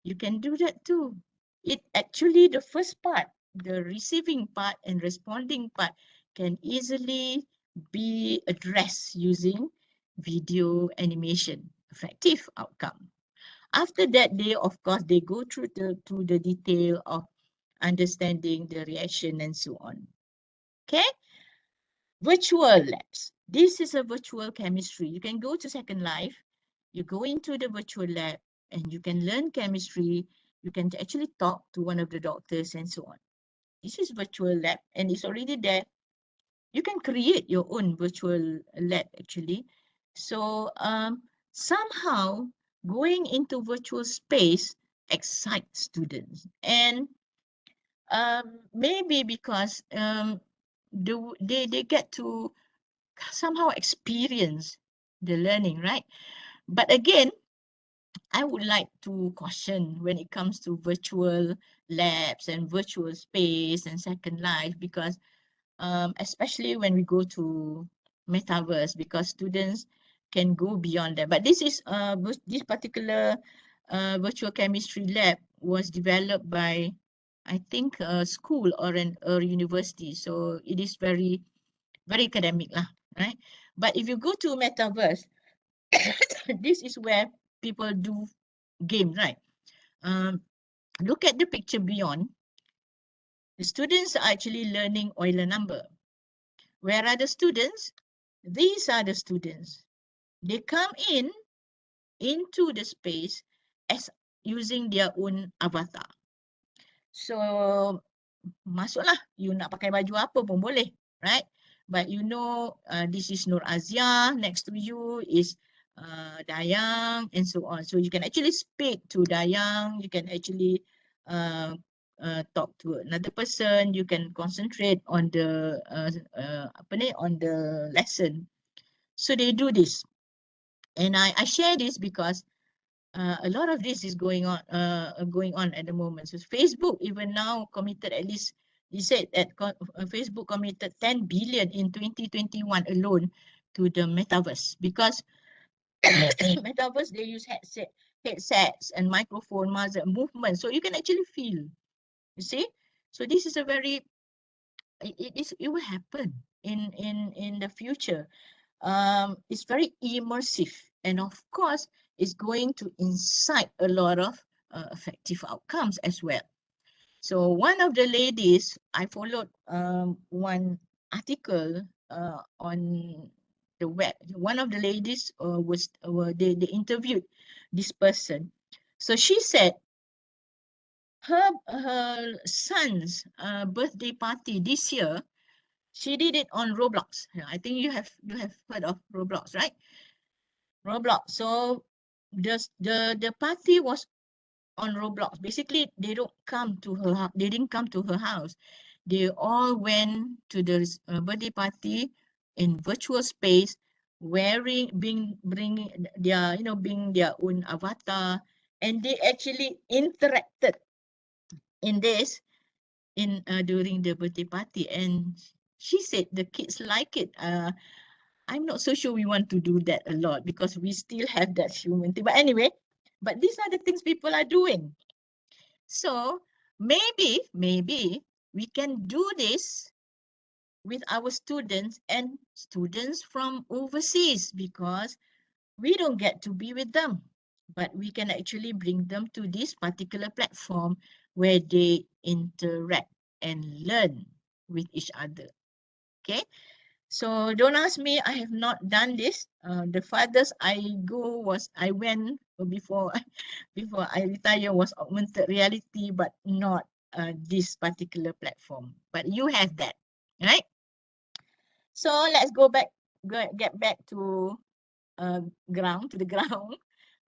you can do that too. It actually, the first part, the receiving part and responding part can easily be addressed using video animation, effective outcome. After that, of course, they go through the detail of understanding the reaction and so on. Okay? Virtual labs. This is a virtual chemistry. You can go to Second Life, you go into the virtual lab, and you can learn chemistry. You can actually talk to one of the doctors and so on. This is virtual lab, and it's already there. You can create your own virtual lab, actually. So somehow, going into virtual space excites students. And maybe because they get to somehow experience the learning, right? But again, I would like to caution when it comes to virtual labs and virtual space and Second Life, because especially when we go to Metaverse, because students can go beyond that. But this is this particular virtual chemistry lab was developed by, I think, a school or a university. So it is very, very academic lah, right? But if you go to Metaverse, this is where people do game, right? Look at the picture beyond. The students are actually learning Euler number. Where are the students? These are the students. They come into the space as using their own avatar. So masuklah, you nak pakai baju apa pun boleh, right? But you know, this is Nur Aziah, next to you is Dayang, and so on. So you can actually speak to Dayang, you can actually talk to another person, you can concentrate on the on the lesson. So they do this. And I share this because a lot of this is going on at the moment. So Facebook even now committed, at least he said that Facebook committed 10 billion in 2021 alone to the metaverse, because metaverse, they use headsets and microphone, mouse and movement, so you can actually feel. You see, so this is a very it will happen in the future. It's very immersive, and of course, it's going to incite a lot of effective outcomes as well. So one of the ladies, I followed one article on the web. One of the ladies they interviewed this person. So she said her son's birthday party this year, she did it on Roblox. I think you have heard of Roblox, right? Roblox. So the party was on Roblox. Basically, they don't come to her. They didn't come to her house. They all went to the birthday party in virtual space, bringing their being their own avatar, and they actually interacted in this during the birthday party. And she said the kids like it. I'm not so sure we want to do that a lot because we still have that human thing. But anyway, but these are the things people are doing. So maybe we can do this with our students and students from overseas, because we don't get to be with them, but we can actually bring them to this particular platform where they interact and learn with each other. Okay. So don't ask me, I have not done this. The farthest I went before before I retire was augmented reality, but not this particular platform. But you have that, right? So let's get back to the ground,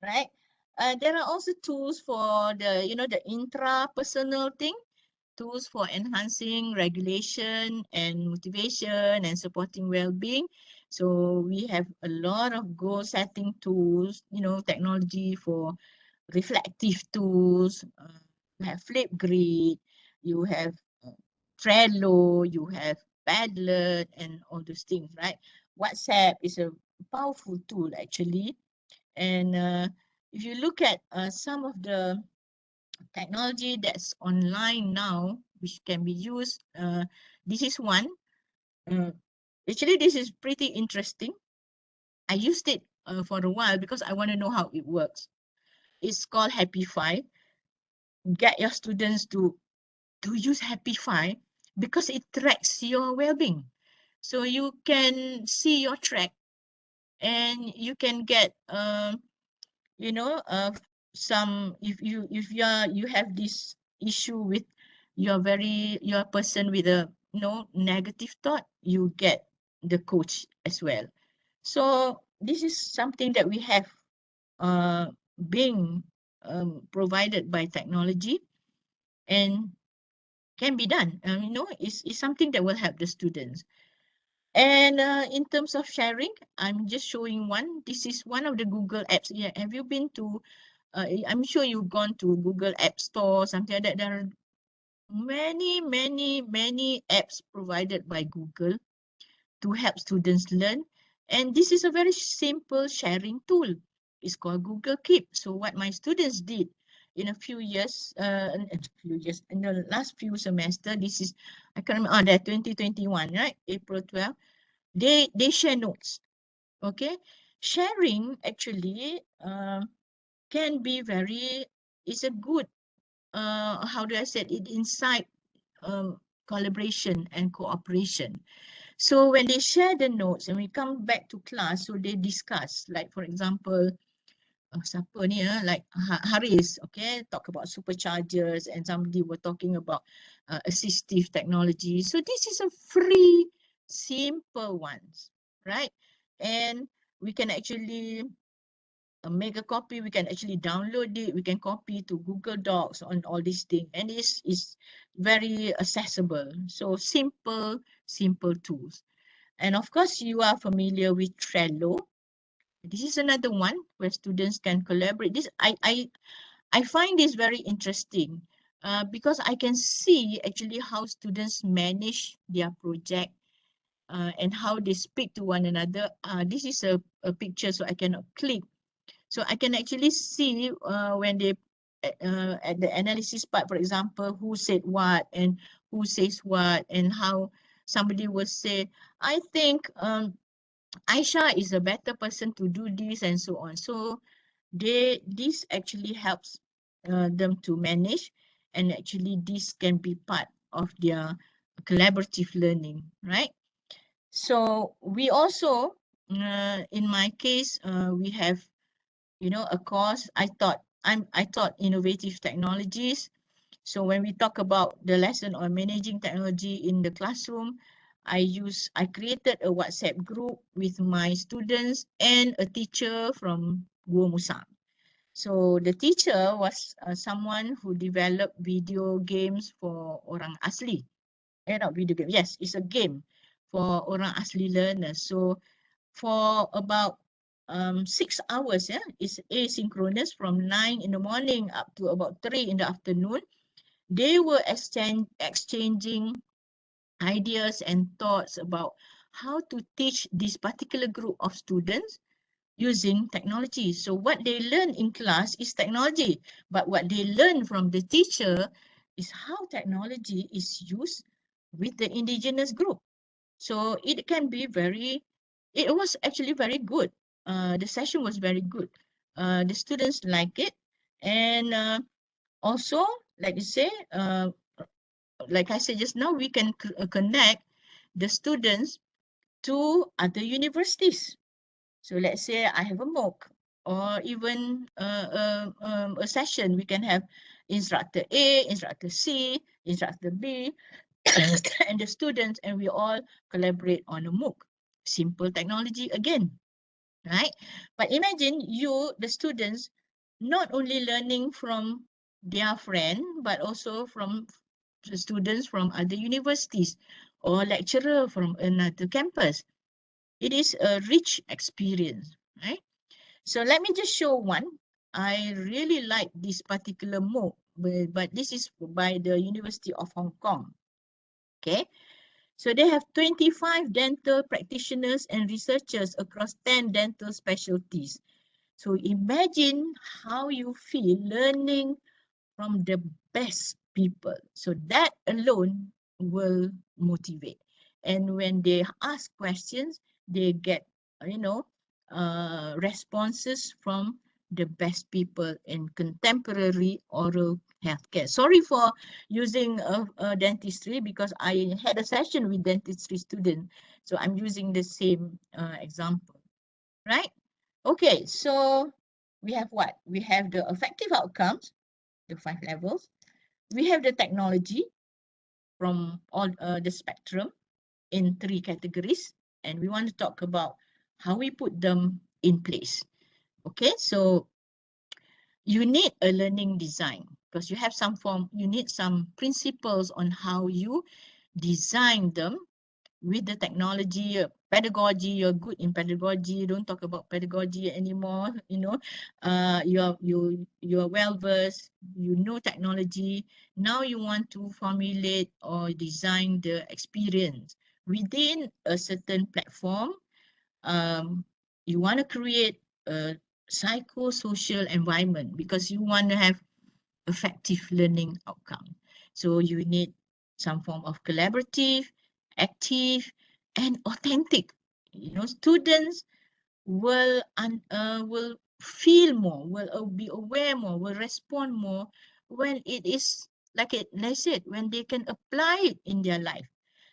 right? There are also tools for the intrapersonal thing, tools for enhancing regulation and motivation and supporting well-being. So we have a lot of goal-setting tools, technology for reflective tools. You have Flipgrid, you have Trello, you have Padlet and all those things, right? WhatsApp is a powerful tool actually. And if you look at some of the technology that's online now, which can be used, this is one. Uh, Actually, this is pretty interesting. I used it for a while because I want to know how it works. It's called Happify. Get your students to use Happify because it tracks your well-being. So you can see your track and you can get you know some if you have this issue with you're a person with a negative thought, you get the coach as well. So this is something that we have uh being provided by technology and can be done. It's something that will help the students. And in terms of sharing, I'm just showing one. This is one of the Google apps. Yeah, have you been to I'm sure you've gone to Google App Store, something like that. There are many apps provided by Google to help students learn. And this is a very simple sharing tool. It's called Google Keep. So what my students did in a few years, in the last few semester, this is, I can't remember, that 2021, right? April 12, they share notes, okay? Sharing actually can be it's a good, how do I say it, inside collaboration and cooperation. So when they share the notes and we come back to class, so they discuss, like for example, siapa ni like Haris, okay, talk about superchargers, and somebody were talking about assistive technology. So this is a free, simple ones, right? And we can actually make a copy, we can actually download it, we can copy to Google Docs on all these things, and it's very accessible. So simple tools. And of course, you are familiar with Trello. This is another one where students can collaborate. I find this very interesting because I can see actually how students manage their project and how they speak to one another. This is a picture, so I cannot click. So I can actually see when they at the analysis part, for example, who said what and who says what, and how somebody will say, I think Aisha is a better person to do this, and so on. So this actually helps them to manage, and actually this can be part of their collaborative learning, right? So we also, in my case, we have, a course. I taught innovative technologies. So when we talk about the lesson on managing technology in the classroom, I created a WhatsApp group with my students and a teacher from Gua Musa. So the teacher was someone who developed video games for orang asli. Not video game. Yes, it's a game for orang asli learners. So for about 6 hours, yeah, it's asynchronous from 9 in the morning up to about 3 in the afternoon. They were exchanging ideas and thoughts about how to teach this particular group of students using technology. So what they learn in class is technology, but what they learn from the teacher is how technology is used with the indigenous group. So it can be it was actually very good. The session was very good. The students like it. And also, like you say, like I said just now, we can connect the students to other universities. So let's say I have a MOOC or even a session. We can have instructor A, instructor C, instructor B, and the students, and we all collaborate on a MOOC. Simple technology again, right? But imagine the students, not only learning from their friend, but also from the students from other universities or lecturer from another campus. It is a rich experience, right? So let me just show one. I really like this particular MOOC, but this is by the University of Hong Kong. Okay. So they have 25 dental practitioners and researchers across 10 dental specialties. So imagine how you feel learning from the best people. So that alone will motivate. And when they ask questions, they get, you know, responses from the best people in contemporary oral healthcare. Sorry for using dentistry because I had a session with dentistry student. So I'm using the same example, right? Okay, so we have what? We have the effective outcomes, the 5 levels. We have the technology from all the spectrum in 3 categories, and we want to talk about how we put them in place. Okay, so you need a learning design because you have some form, you need some principles on how you design them with the technology, pedagogy. You're good in pedagogy. You don't talk about pedagogy anymore. You know, you're well versed. You know technology. Now you want to formulate or design the experience within a certain platform. Um, you want to create a psychosocial environment because you want to have effective learning outcome. So you need some form of collaborative, active, and authentic. You know, students will feel more, will be aware more, will respond more when it is like it, let's say, when they can apply it in their life.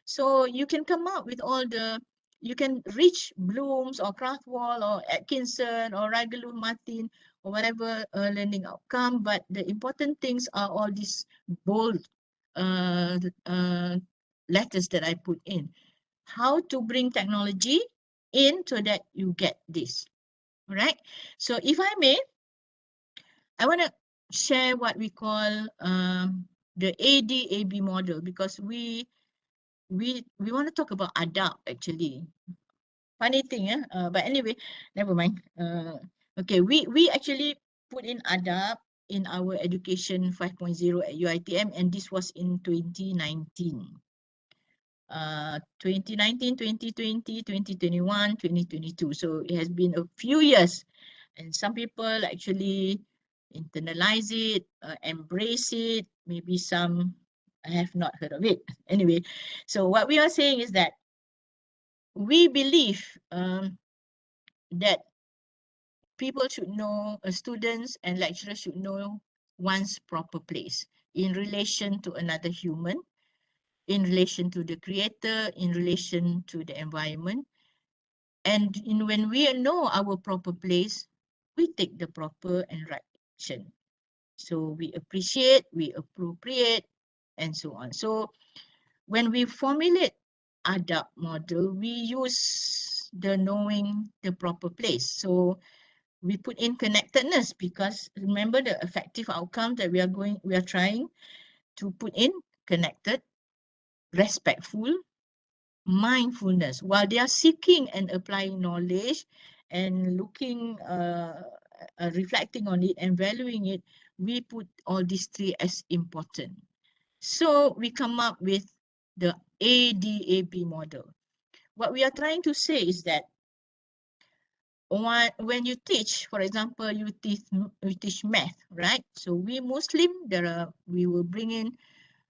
So you can come up with all the, you can reach Bloom's or Krathwohl or Atkinson or Ragaloo Martin or whatever learning outcome, but the important things are all these bold uh, uh, letters that I put in. How to bring technology in so that you get this. All right. So if I may, I want to share what we call the ADAB model because we want to talk about Adab actually. Funny thing, but anyway, never mind. Okay, we actually put in Adab in our education 5.0 at UITM, and this was in 2019. 2019, 2020, 2021, 2022. So it has been a few years. And some people actually internalize it, embrace it. Maybe some I have not heard of it. Anyway, so what we are saying is that we believe that people should know, students and lecturers should know one's proper place in relation to another human, in relation to the creator, in relation to the environment. And when we know our proper place, we take the proper and right action. So we appreciate, we appropriate, and so on. So when we formulate Adab model, we use the knowing the proper place. So we put in connectedness because remember the effective outcome that we are trying to put in: connected, respectful, mindfulness. While they are seeking and applying knowledge and looking, reflecting on it and valuing it, we put all these 3 as important. So we come up with the ADAB model. What we are trying to say is that when you teach, for example, you teach math, right? So we Muslim, we will bring in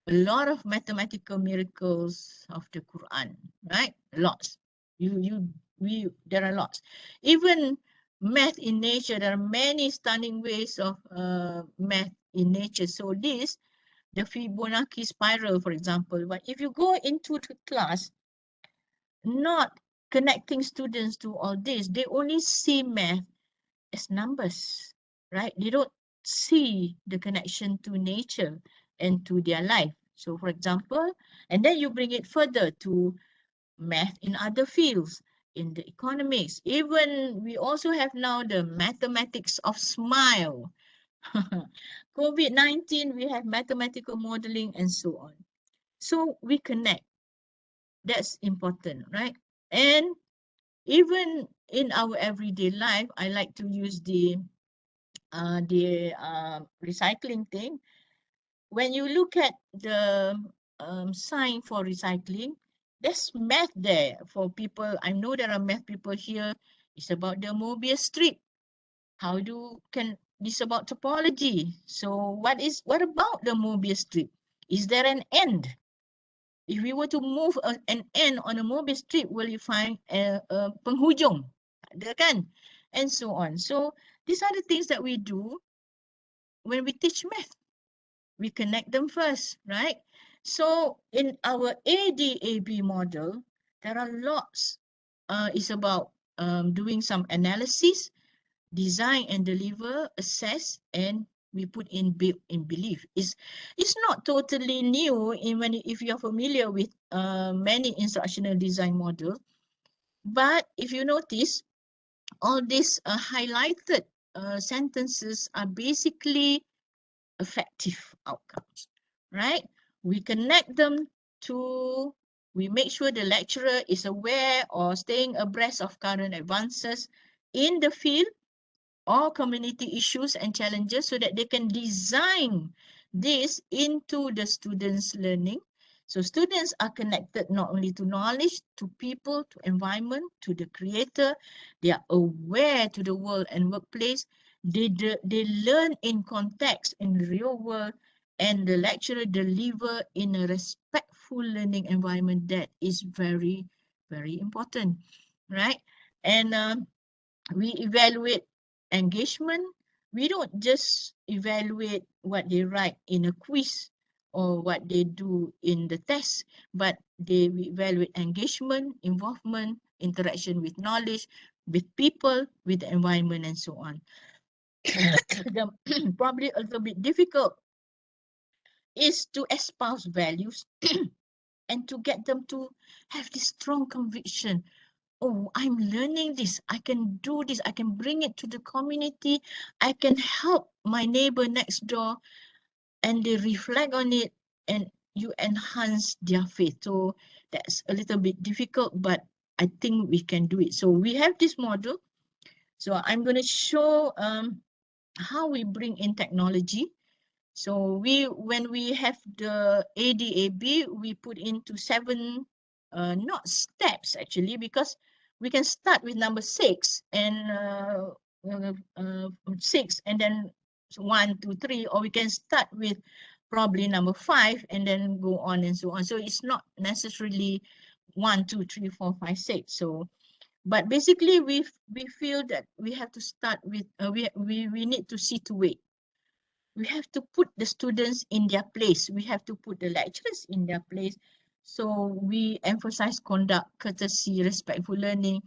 a lot of mathematical miracles of the Quran, right? Lots. There are lots. Even math in nature, there are many stunning ways of math in nature. So the Fibonacci spiral, for example, but if you go into the class, not connecting students to all this, they only see math as numbers, right? They don't see the connection to nature and to their life. So for example, and then you bring it further to math in other fields, in the economics. Even we also have now the mathematics of smile. COVID-19, we have mathematical modeling and so on. So we connect. That's important, right? And even in our everyday life, I like to use the recycling thing. When you look at the sign for recycling, there's math there for people. I know there are math people here. It's about the Mobius strip. This about topology. So what about the Mobius strip? Is there an end? If we were to move an end on a Mobius strip, will you find a penghujung? Ada kan? And so on. So these are the things that we do when we teach math. We connect them first, right? So in our ADAB model, there are lots. It's about doing some analysis, design and deliver, assess, and we put in build in belief. It's not totally new if you're familiar with many instructional design models. But if you notice, all these highlighted sentences are basically effective outcomes, right? We connect them to, we make sure the lecturer is aware or staying abreast of current advances in the field or community issues and challenges so that they can design this into the students' learning. So students are connected not only to knowledge, to people, to environment, to the creator. They are aware to the world and workplace. They learn in context, in the real world, and the lecturer deliver in a respectful learning environment. That is very, very important, right? And we evaluate engagement. We don't just evaluate what they write in a quiz or what they do in the test, but we evaluate engagement, involvement, interaction with knowledge, with people, with the environment, and so on. Probably a little bit difficult is to espouse values and to get them to have this strong conviction. Oh, I'm learning this. I can do this. I can bring it to the community. I can help my neighbor next door, and they reflect on it, and you enhance their faith. So that's a little bit difficult, but I think we can do it. So we have this model. So I'm going to show how we bring in technology. So when we have the ADAB, we put into 7, not steps actually, because we can start with number 6 and 6 and then 1, 2, 3, or we can start with probably number 5 and then go on and so on. So it's not necessarily 1, 2, 3, 4, 5, 6. So, but basically we feel that we have to start with we need to situate. We have to put the students in their place. We have to put the lecturers in their place. So we emphasize conduct, courtesy, respectful learning,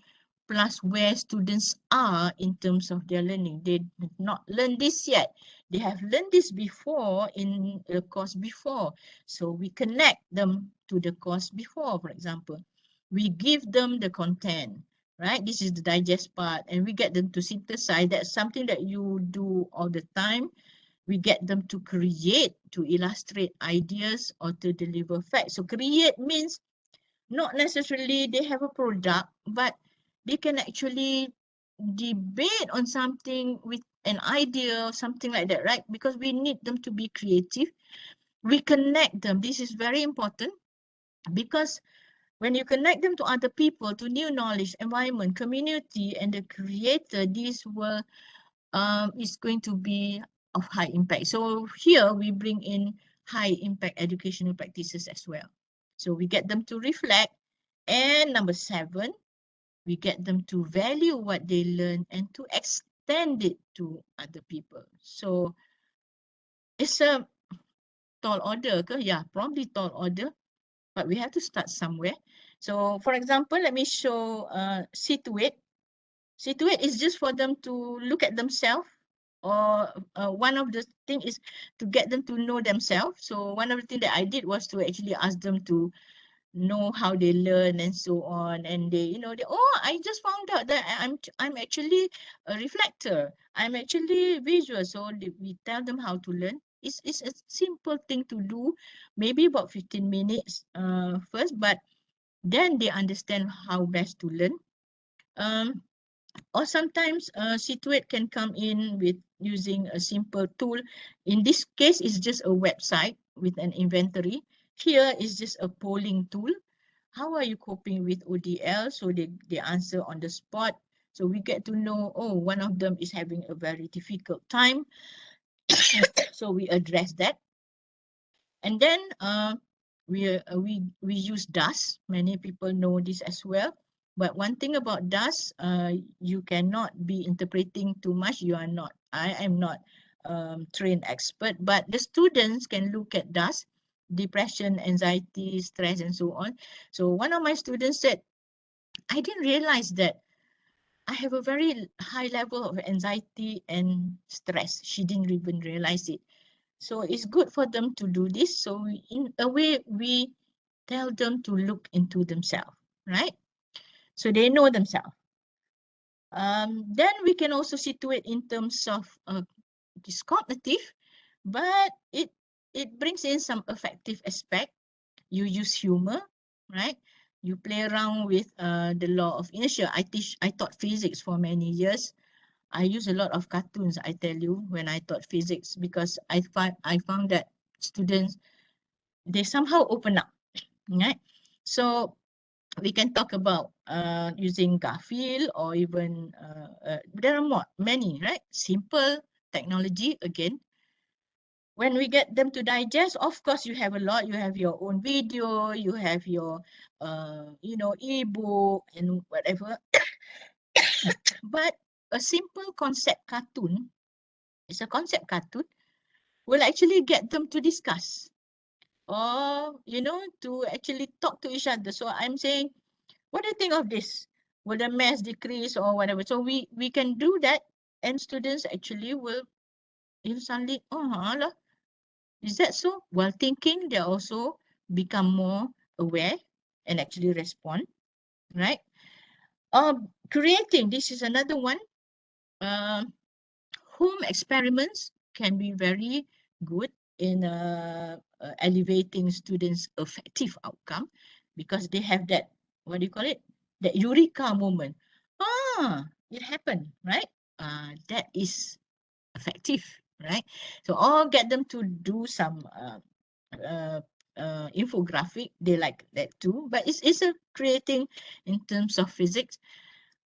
plus where students are in terms of their learning. They did not learn this yet. They have learned this before in the course before. So we connect them to the course before, for example. We give them the content, right? This is the digest part, and we get them to synthesize. That's something that you do all the time. We get them to create, to illustrate ideas or to deliver facts. So create means not necessarily they have a product, but they can actually debate on something with an idea or something like that, right? Because we need them to be creative. We connect them. This is very important because when you connect them to other people, to new knowledge, environment, community, and the creator, this will is going to be of high impact. So here we bring in high impact educational practices as well. So we get them to reflect. And number 7, we get them to value what they learn and to extend it to other people. So it's a tall order. Yeah, probably tall order, but we have to start somewhere. So for example, let me show situate. Situate is just for them to look at themselves, or one of the thing is to get them to know themselves. So one of the things that I did was to actually ask them to know how they learn and so on, and oh, I just found out that I'm actually a reflector, I'm actually visual. So we tell them how to learn. It's a simple thing to do, maybe about 15 minutes first, but then they understand how best to learn. Or sometimes Situate can come in with using a simple tool. In this case, it's just a website with an inventory. Here is just a polling tool. how are you coping with ODL? So they answer on the spot. So we get to know, oh, one of them is having a very difficult time. So we address that. And then we use DAS. Many people know this as well. But one thing about DAS, you cannot be interpreting too much. I am not trained expert, but the students can look at DAS, depression, anxiety, stress, and so on. So one of my students said, I didn't realize that I have a very high level of anxiety and stress. She didn't even realize it. So it's good for them to do this. So in a way, we tell them to look into themselves, right? So they know themselves. Then we can also situate in terms of this cognitive, but it brings in some affective aspect. You use humor, right? You play around with the law of inertia. I taught physics for many years. I use a lot of cartoons, I tell you, when I taught physics, because I found that students, they somehow open up, right? So we can talk about using Garfield, or even there are many, right? Simple technology again. When we get them to digest, of course, you have a lot. You have your own video, you have your ebook and whatever. But a simple concept cartoon, it's a concept cartoon, will actually get them to discuss, or to actually talk to each other. So I'm saying, what do you think of this? Will the mass decrease or whatever? So we can do that, and students actually will suddenly, lah, is that so? While thinking, they also become more aware and actually respond, right? Creating, this is another one. Home experiments can be very good in elevating students' affective outcome, because they have that, what do you call it? That eureka moment. It happened, right? That is effective, right? So all get them to do some uh, infographic. They like that too, but it's a creating in terms of physics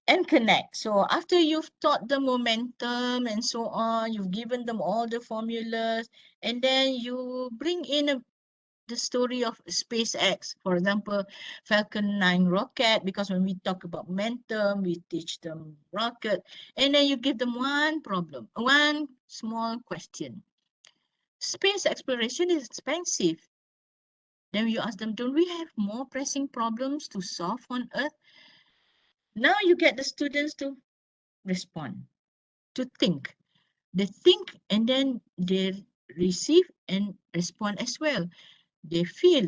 and connect. So after you've taught the momentum and so on, you've given them all the formulas, and then you bring in the story of SpaceX, for example, Falcon 9 rocket, because when we talk about momentum, we teach them rocket, and then you give them one problem, one small question. Space exploration is expensive. Then you ask them, don't we have more pressing problems to solve on Earth? Now you get the students to respond, to think. They think, and then they receive and respond as well. They feel,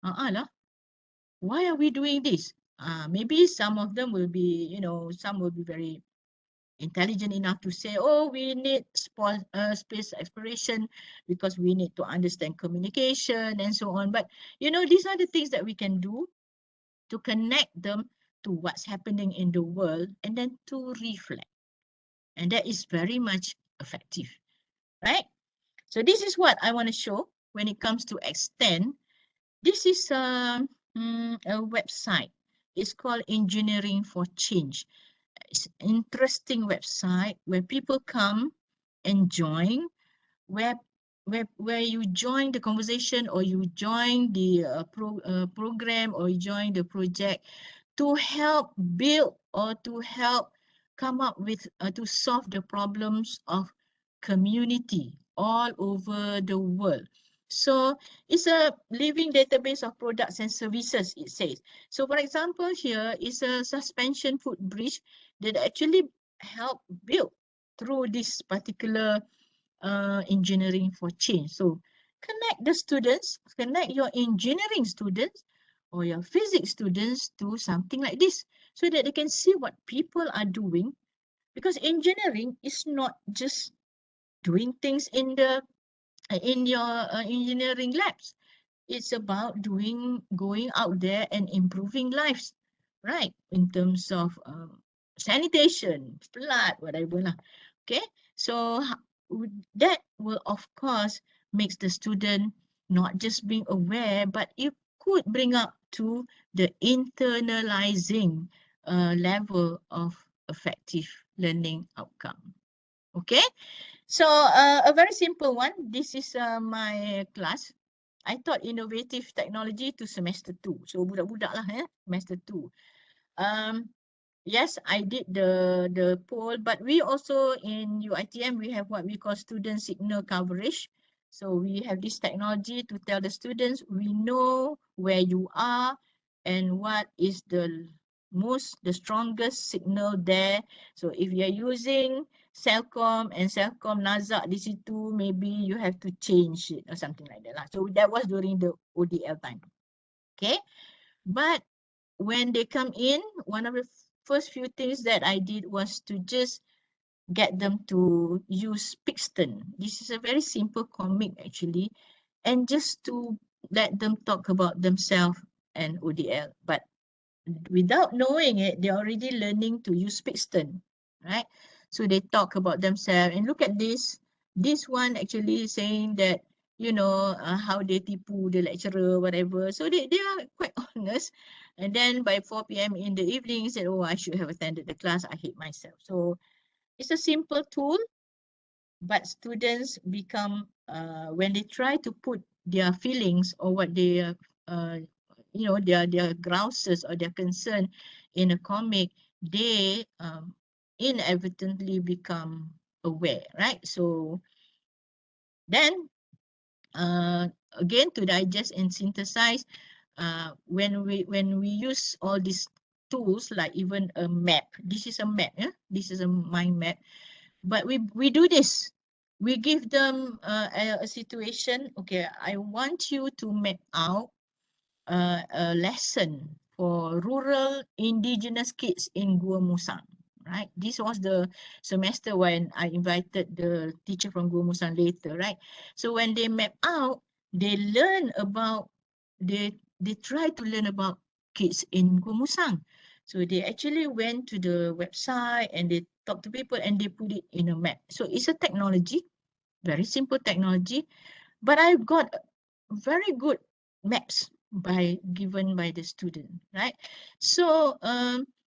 lah, why are we doing this? Maybe some of them will be, some will be very intelligent enough to say, oh, we need space exploration because we need to understand communication and so on. But, these are the things that we can do to connect them to what's happening in the world, and then to reflect. And that is very much effective, right? So this is what I want to show when it comes to extend. This is a website. It's called Engineering for Change. It's an interesting website where people come and join, where where you join the conversation, or you join the program, or you join the project to help build, or to help come up with, to solve the problems of community all over the world. So it's a living database of products and services, it says. So for example, here is a suspension footbridge that actually help build through this particular engineering for change. So connect the students, connect your engineering students or your physics students to something like this, so that they can see what people are doing. Because engineering is not just doing things in your engineering labs. It's about going out there and improving lives, right? In terms of sanitation, flood, whatever lah. Okay, so that will of course makes the student not just being aware, but you could bring up to the internalizing level of effective learning outcome. Okay, so a very simple one. This is my class. I taught innovative technology to semester 2. So budak-budak lah, semester 2. Yes, I did the poll, but we also in UITM, we have what we call student signal coverage. So we have this technology to tell the students, we know where you are and what is the strongest signal there. So if you're using Celcom and Celcom Nazak di situ, maybe you have to change it or something like that lah. So that was during the ODL time. Okay, but when they come in, one of the first few things that I did was to just get them to use Pixton. This is a very simple comic actually, and just to let them talk about themselves and ODL. But without knowing it, they're already learning to use Pixton, right? So they talk about themselves, and look at this. This one actually saying that, you know, how they tipu the lecturer, whatever. So they are quite honest. And then by 4 p.m. in the evening, said, oh, I should have attended the class. I hate myself. So it's a simple tool, but students become, when they try to put their feelings or what they you know, their grouses or their concern in a comic, they inadvertently become aware, right? So then again, to digest and synthesize, when we use all these tools, like even a map, this is a map, this is a mind map. But we do this. We give them a situation. Okay, I want you to map out a lesson for rural indigenous kids in Gua Musang. Right. This was the semester when I invited the teacher from Gua Musang later. Right. So when they map out, they learn about they try to learn about kids in Gua Musang. So they actually went to the website and they talk to people and they put it in a map. So it's a technology, very simple technology, but I got very good maps given by the student, right? So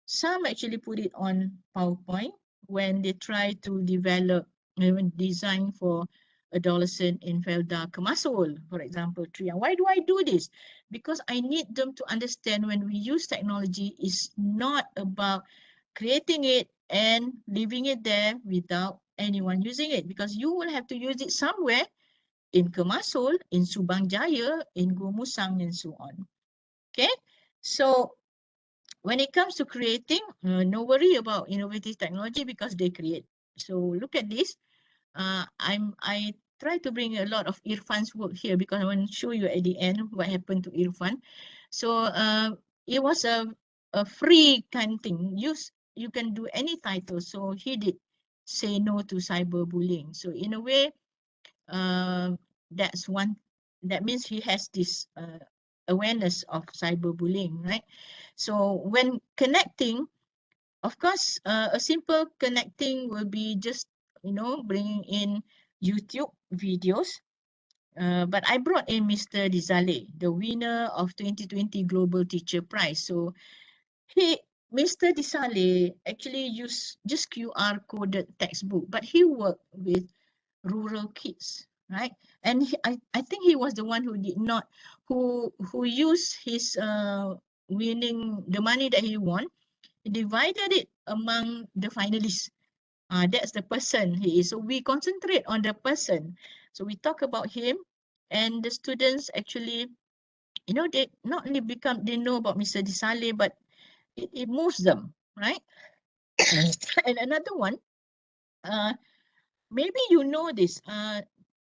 some actually put it on PowerPoint when they try to develop, even design for adolescent in Felda Kemasol, for example, Tria. Why do I do this? Because I need them to understand when we use technology, it's not about creating it and leaving it there without anyone using it, because you will have to use it somewhere in Kemasol, in Subang Jaya, in Gua Musang, and so on. Okay, so when it comes to creating, no worry about innovative technology because they create. So look at this. I try to bring a lot of Irfan's work here because I want to show you at the end what happened to Irfan. So it was a free kind of thing. You can do any title. So he did say no to cyberbullying. So in a way, that's one, that means he has this awareness of cyberbullying, right? So when connecting, of course, a simple connecting will be just, you know, bringing in YouTube videos. But I brought in Mr. Dizale, the winner of 2020 Global Teacher Prize. So Mr. Dizale actually used just QR coded textbook, but he worked with rural kids, right? And I think he was the one who did not, who used his winning, the money that he won, divided it among the finalists. That's the person he is. So we concentrate on the person. So we talk about him, and the students actually, you know, they not only they know about Mr. Disale, but it moves them, right? And another one, maybe you know this,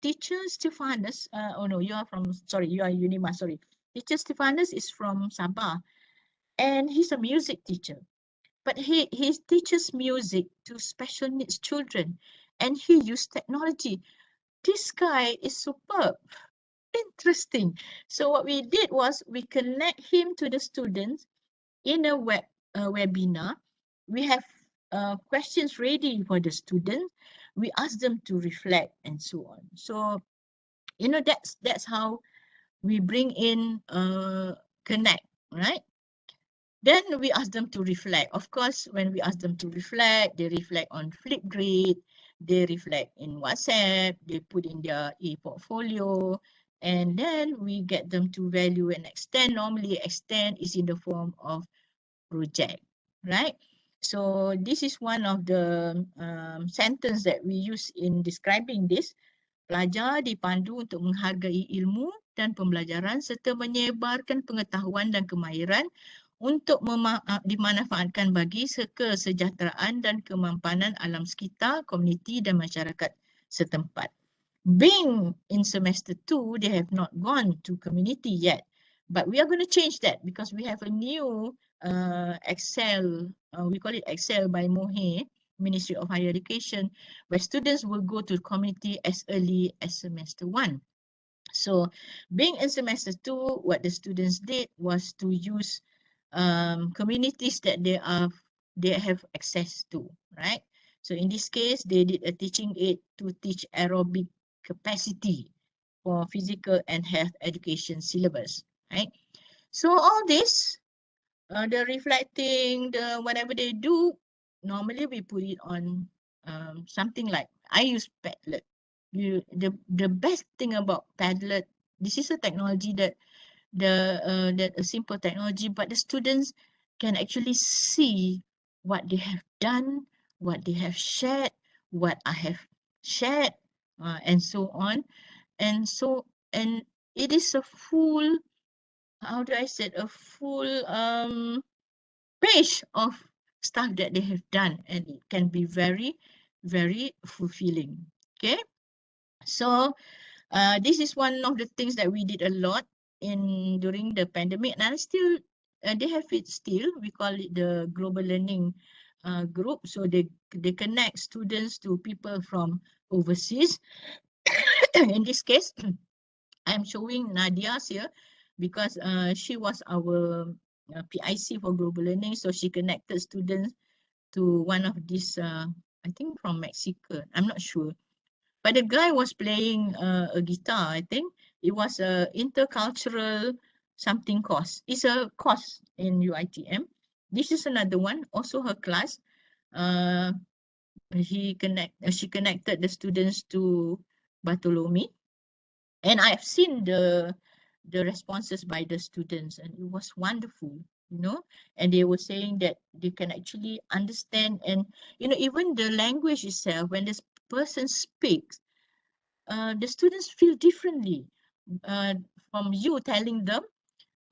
teacher Stephanus, oh no, you are from, sorry, you are UNIMAS, sorry. Teacher Stephanus is from Sabah, and he's a music teacher. But he teaches music to special needs children, and he used technology. This guy is superb, interesting. So what we did was we connect him to the students in a webinar. We have questions ready for the students. We ask them to reflect and so on. So, you know, that's how we bring in connect right? Then we ask them to reflect. Of course, when we ask them to reflect, they reflect on Flipgrid, they reflect in WhatsApp, they put in their e-portfolio, and then we get them to value and extend. Normally, extend is in the form of project, right? So this is one of the sentence that we use in describing this. Pelajar dipandu untuk menghargai ilmu dan pembelajaran serta menyebarkan pengetahuan dan kemahiran untuk dimanfaatkan bagi kesejahteraan dan kemampanan alam sekitar, komuniti dan masyarakat setempat. Being in semester 2, they have not gone to community yet, but we are going to change that because we have a new Excel, we call it Excel by Mohe, Ministry of Higher Education, where students will go to community as early as semester 1. So being in semester 2, what the students did was to use communities that they have access to, right? So in this case, they did a teaching aid to teach aerobic capacity for physical and health education syllabus, right? So all this, the reflecting, the whatever they do, normally we put it on something like, I use Padlet. The best thing about Padlet, this is a technology that that a simple technology, but the students can actually see what they have done, what they have shared, what I have shared, and so on. And it is a full, how do I say, a full page of stuff that they have done, and it can be very, very fulfilling. Okay, so this is one of the things that we did a lot during the pandemic, and still they have it still. We call it the global learning group. So they connect students to people from overseas. In this case, I'm showing Nadia's here because she was our PIC for global learning. So she connected students to one of these, I think from Mexico. I'm not sure. But the guy was playing a guitar, I think. It was a intercultural something course. It's a course in UITM. This is another one, also her class. She connected the students to Bartholomew. And I've seen the responses by the students, and it was wonderful, you know. And they were saying that they can actually understand, and you know, even the language itself, when this person speaks, the students feel differently from you telling them,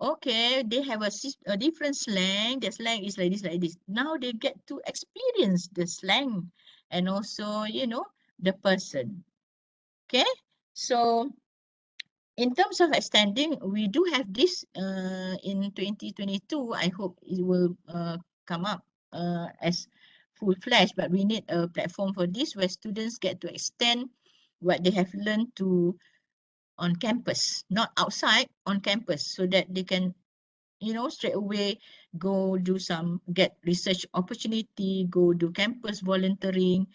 okay, they have a different slang. The slang is like this, like this. Now they get to experience the slang and also, you know, the person. Okay, so in terms of extending, we do have this in 2022. I hope it will come up as full-fledged, but we need a platform for this where students get to extend what they have learned to on campus, not outside, on campus, so that they can, you know, straight away go do get research opportunity, go do campus volunteering,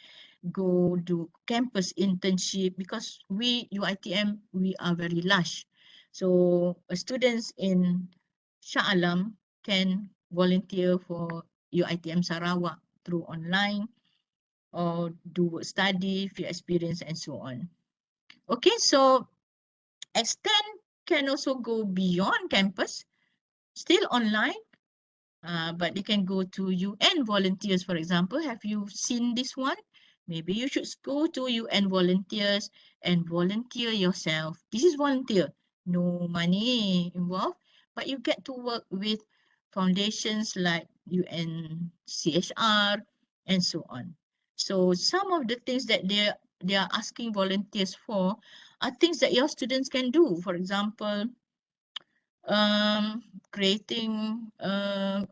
go do campus internship, because we, UITM, we are very large. So students in Shah Alam can volunteer for UITM Sarawak through online or do work study, field experience, and so on. Okay, so extend can also go beyond campus, still online, but they can go to UN volunteers, for example. Have you seen this one? Maybe you should go to UN volunteers and volunteer yourself. This is volunteer, no money involved, but you get to work with foundations like UNCHR and so on. So some of the things that they are asking volunteers for are things that your students can do. For example, creating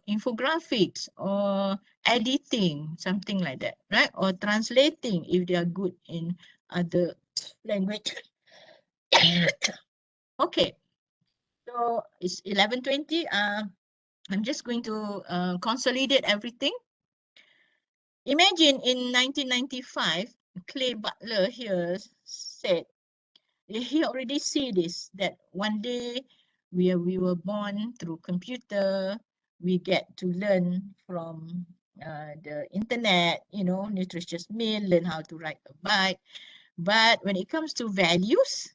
infographics or editing, something like that, right? Or translating if they are good in other language. Okay, so it's 11:20. I'm just going to consolidate everything. Imagine in 1995, Clay Butler here said, he already see this, that one day We were born through computer. We get to learn from the internet, you know, nutritious meal, learn how to ride a bike. But when it comes to values,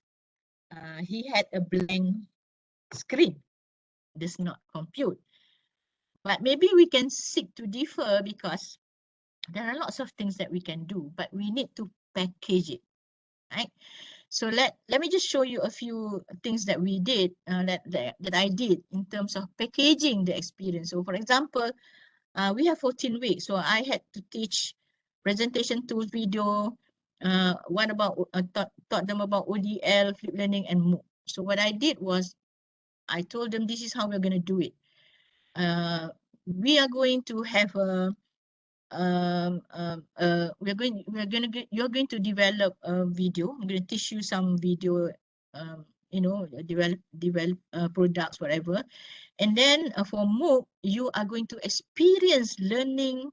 he had a blank screen, does not compute. But maybe we can seek to differ because there are lots of things that we can do, but we need to package it, right? So let me just show you a few things that we did, that I did in terms of packaging the experience. So for example, we have 14 weeks, so I had to teach presentation tools, video, what about taught them about ODL, flip learning, and MOOC. So what I did was I told them this is how we're going to do it. We are going to have a you're going to develop a video. I'm going to teach you some video, you know, develop products, whatever. And then for MOOC, you are going to experience learning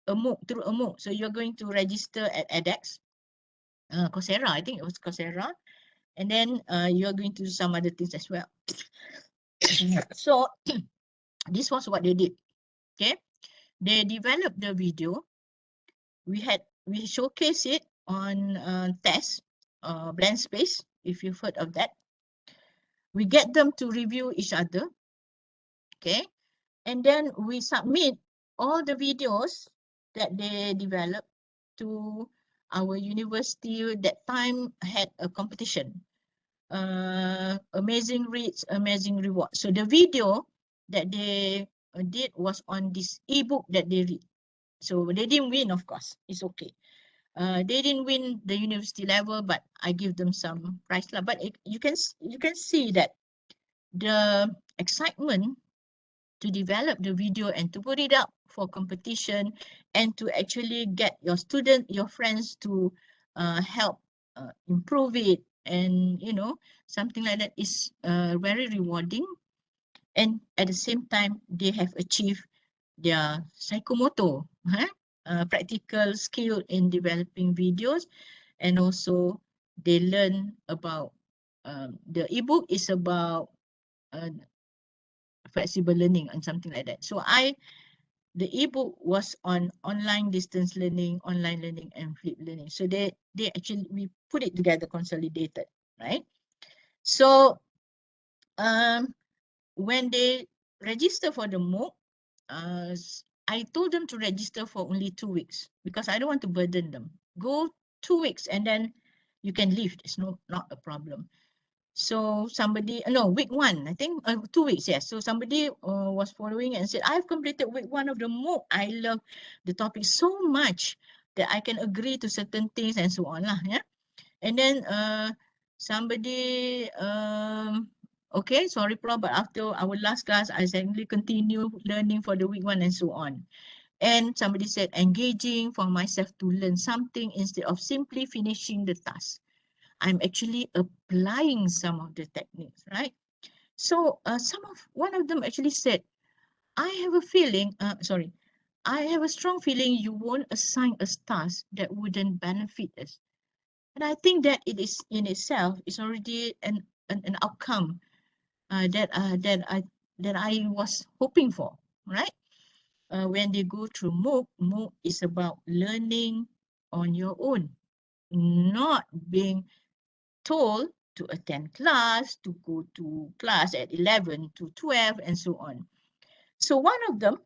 a MOOC through a MOOC. So you're going to register at edX, Coursera, I think it was Coursera. And then you're going to do some other things as well. So this was what they did. Okay, they developed the video. We showcase it on test, blank space, if you've heard of that. We get them to review each other. Okay, and then we submit all the videos that they developed to our university. That time had a competition, amazing reads, amazing reward. So the video that they did was on this ebook that they read. So they didn't win, of course, it's okay. They didn't win the university level, but I give them some prize lah. But you can see that the excitement to develop the video and to put it up for competition and to actually get your student, your friends to help improve it, and you know, something like that is very rewarding. And at the same time, they have achieved their psychomotor, practical skill in developing videos, and also they learn about the ebook is about flexible learning and something like that. So the ebook was on online distance learning, online learning, and flip learning. So they actually, we put it together, consolidated, right? So when they register for the MOOC, I told them to register for only 2 weeks because I don't want to burden them. Go 2 weeks and then you can leave. It's not a problem. So somebody, no, week 1, I think 2 weeks, yes. So somebody was following and said, I've completed week 1 of the MOOC. I love the topic so much that I can agree to certain things and so on lah, yeah. And then somebody, okay, sorry, Prof, but after our last class, I simply continue learning for the week 1 and so on. And somebody said, engaging for myself to learn something instead of simply finishing the task. I'm actually applying some of the techniques, right? So one of them actually said, I have a feeling, I have a strong feeling you won't assign us tasks that wouldn't benefit us. And I think that it is in itself is already an outcome that I was hoping for, right? When they go through MOOC is about learning on your own, not being told to attend class, to go to class at 11 to 12 and so on. So one of them,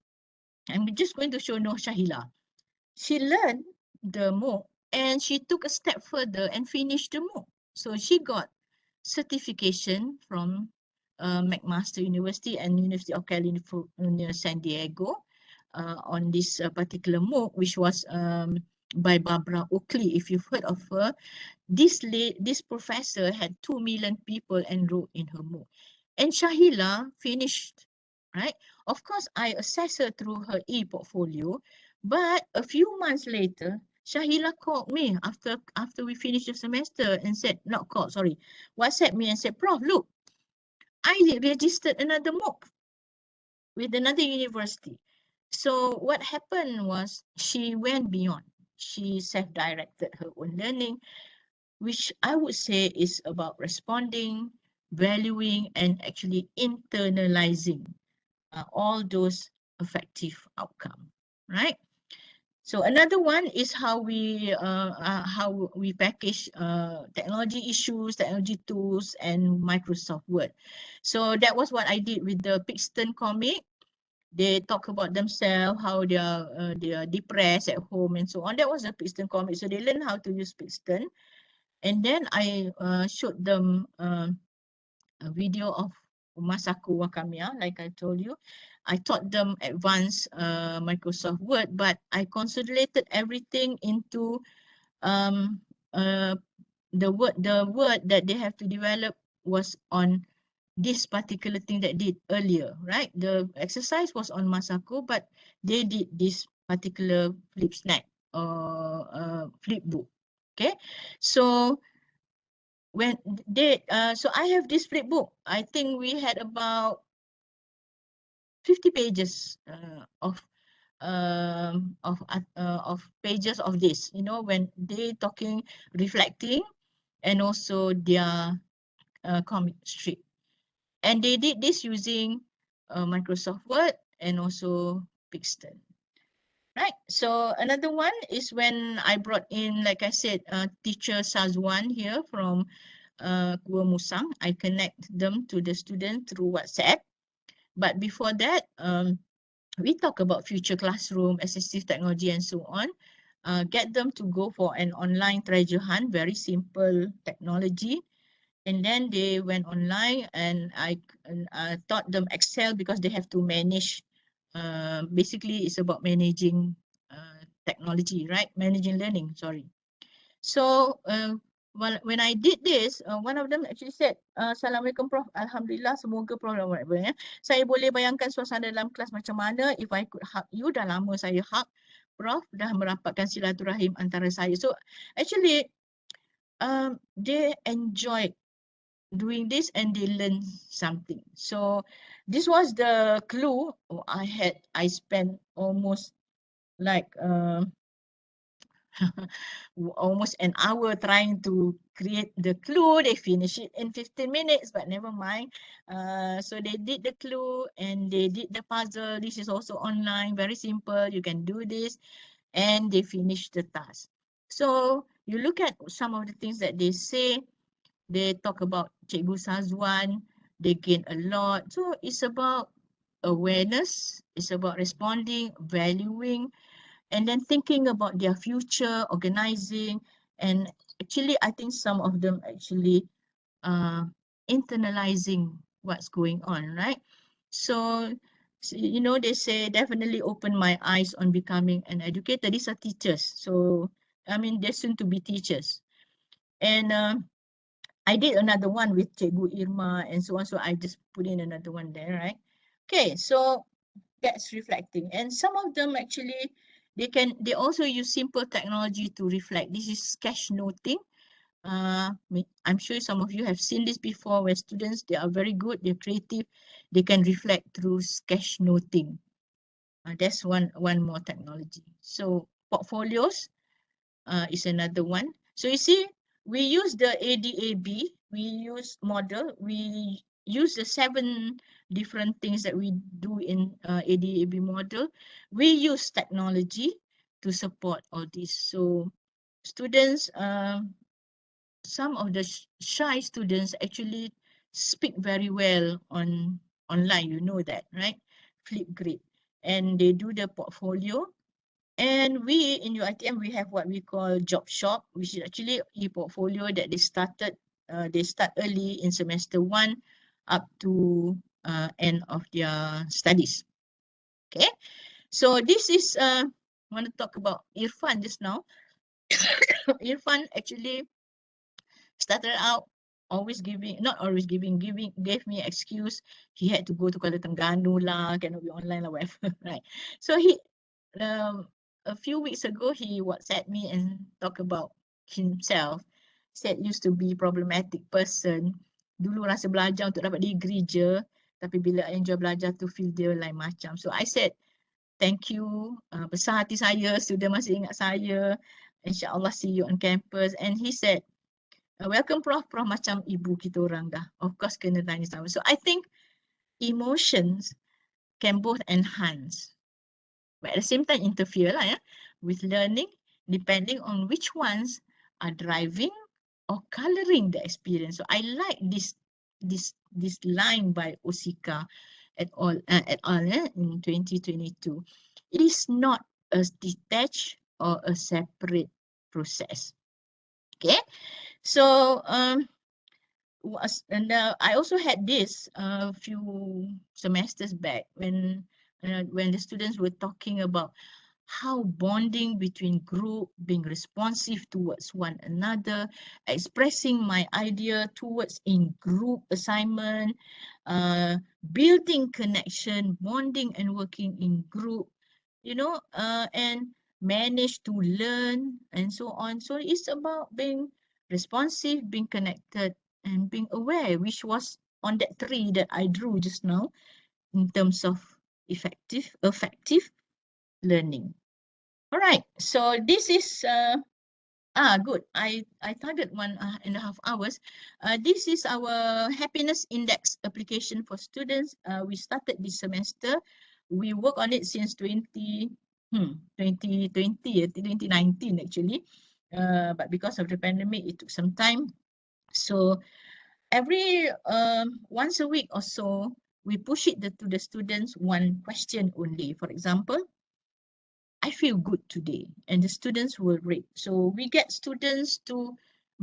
I'm just going to show Noh Shahila. She learned the MOOC and she took a step further and finished the MOOC. So she got certification from McMaster University and University of California, San Diego on this particular MOOC, which was by Barbara Oakley. If you've heard of her, this professor had 2 million people enrolled in her MOOC. And Shahila finished, right? Of course, I assessed her through her e-portfolio, but a few months later, Shahila called me after we finished the semester and said, not called, sorry, WhatsApp me and said, Prof, look, I registered another MOOC with another university. So what happened was she went beyond. She self-directed her own learning, which I would say is about responding valuing, and actually internalizing all those effective outcome, right? So another one is how we package technology issues, technology tools, and Microsoft Word. So that was what I did with the Pixton comic. They talk about themselves, how they are depressed at home and so on. That was a Pixton comic. So they learn how to use Pixton, and then I showed them a video of Masako Wakamiya, like I told you. I taught them advanced Microsoft Word, but I consolidated everything into um, uh, the word that they have to develop was on this particular thing that did earlier, right? The exercise was on Masako, but they did this particular flip snack or flip book. Okay, so when they so I have this flip book. I think we had about 50 pages of pages of this, you know, when they talking, reflecting, and also their comic strip. And they did this using Microsoft Word and also Pixton. Right. So another one is when I brought in, like I said, teacher Sazwan here from Kua Musang. I connect them to the student through WhatsApp. But before that, we talk about future classroom, assistive technology, and so on. Get them to go for an online treasure hunt, very simple technology. And then they went online, and I taught them Excel because they have to manage. Basically, it's about managing technology, right? Managing learning, sorry. So when I did this, one of them actually said, Assalamualaikum Prof. Alhamdulillah, semoga Prof whatever ya. Saya boleh bayangkan suasana dalam kelas macam mana if I could hug you. Dah lama saya hug Prof, dah merapatkan silaturahim antara saya. So actually, they enjoyed doing this and they learn something. So this was the clue. I spent almost like almost an hour trying to create the clue. They finished it in 15 minutes, but never mind. So they did the clue and they did the puzzle. This is also online, very simple. You can do this, and they finished the task. So you look at some of the things that they say. They talk about Cikgu Sazwan, they gain a lot. So it's about awareness, it's about responding, valuing, and then thinking about their future, organizing. And actually, I think some of them actually internalizing what's going on, right? So, you know, they say definitely open my eyes on becoming an educator. These are teachers. So, I mean, they're soon to be teachers. And I did another one with Cikgu Irma and so on. So I just put in another one there, right? Okay, so that's reflecting. And some of them actually, they also use simple technology to reflect. This is sketchnoting. I'm sure some of you have seen this before, where students, they are very good, they're creative, they can reflect through sketchnoting. That's one more technology. So portfolios is another one. So you see, we use the ADAB, we use model, we use the 7 different things that we do in ADAB model. We use technology to support all this. So students, some of the shy students actually speak very well online, you know that, right? Flipgrid. And they do the portfolio. And we in UITM, we have what we call job shop, which is actually e-portfolio that they start early in semester 1 up to end of their studies. Okay, so this is I want to talk about Irfan just now. Irfan actually started out gave me excuse. He had to go to Kuala Terengganu lah, cannot be online lah, whatever, right? So a few weeks ago, he WhatsApp me and talk about himself. Said used to be problematic person. Dulu rasa belajar untuk dapat degree je, tapi bila enjoy belajar tu feel dia lain macam. So I said, thank you. Besar hati saya, student masih ingat saya. InsyaAllah see you on campus. And he said, welcome Prof. Prof macam ibu kita orang dah. Of course kena tanya sama. So I think emotions can both enhance, but at the same time interfere lah with learning, depending on which ones are driving or coloring the experience. So I like this line by Osika et al. In 2022. It is not a detached or a separate process. Okay, so I also had this a few semesters back when the students were talking about how bonding between group, being responsive towards one another, expressing my idea towards in group assignment, building connection, bonding and working in group, and manage to learn and so on. So it's about being responsive, being connected, and being aware, which was on that tree that I drew just now in terms of effective learning. All right, so this is good. I target 1.5 hours. This is our happiness index application for students. We started this semester. We work on it since 2020, 2019 actually. But because of the pandemic, it took some time. So every once a week or so, we push it to the students one question only. For example, I feel good today, and the students will rate. So we get students to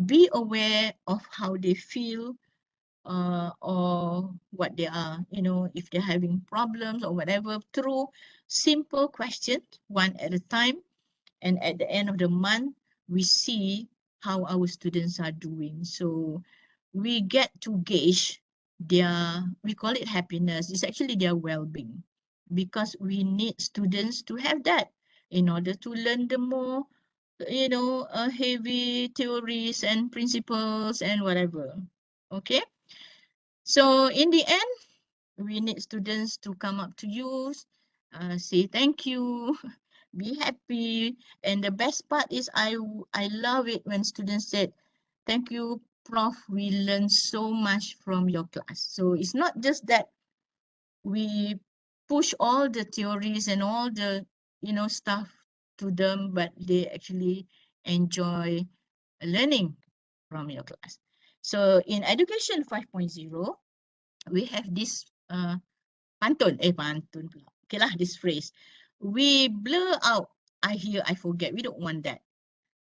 be aware of how they feel or what they are, if they're having problems or whatever, through simple questions, one at a time. And at the end of the month, we see how our students are doing. So we get to gauge we call it happiness. It's actually their well-being, because we need students to have that in order to learn the more, heavy theories and principles and whatever. Okay. So in the end, we need students to come up to you, say thank you, be happy. And the best part is I love it when students said, thank you, Prof. We learned so much from your class. So it's not just that we push all the theories and all the, stuff to them, but they actually enjoy learning from your class. So in Education 5.0, we have this pantun pula. Okay lah, this phrase. We blur out, I hear, I forget. We don't want that.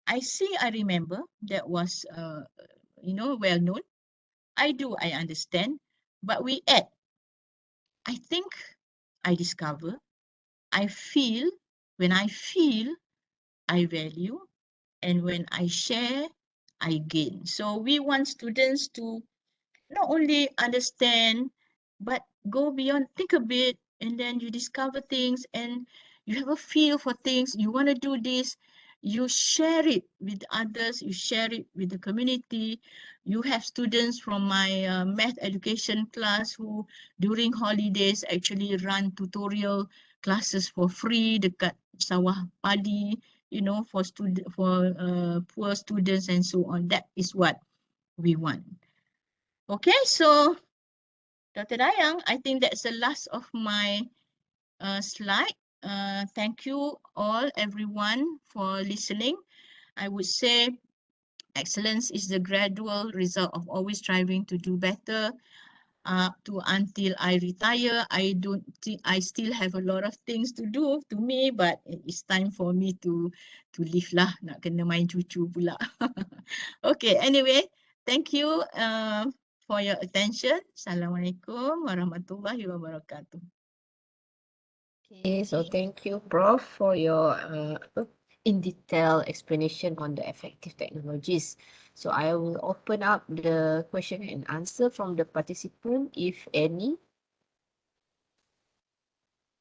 I see, I remember. That was, well known. I do, I understand. But we add, I think, I discover, I feel, when I feel, I value, and when I share, I gain. So we want students to not only understand, but go beyond, think a bit, and then you discover things and you have a feel for things. You want to do this, you share it with others, you share it with the community. You have students from my math education class who during holidays actually run tutorial classes for free dekat sawah padi, for poor students and so on. That is what we want. Okay, so Dr. Dayang, I think that's the last of my slide. Thank you all, everyone, for listening. I would say excellence is the gradual result of always striving to do better until I retire. I don't think I still have a lot of things to do to me, but it's time for me to leave lah. Nak kena main cucu pula. Okay, anyway, thank you for your attention. Assalamualaikum warahmatullahi wabarakatuh. Okay, so thank you, Prof, for your in detail explanation on the effective technologies. So I will open up the question and answer from the participant, if any.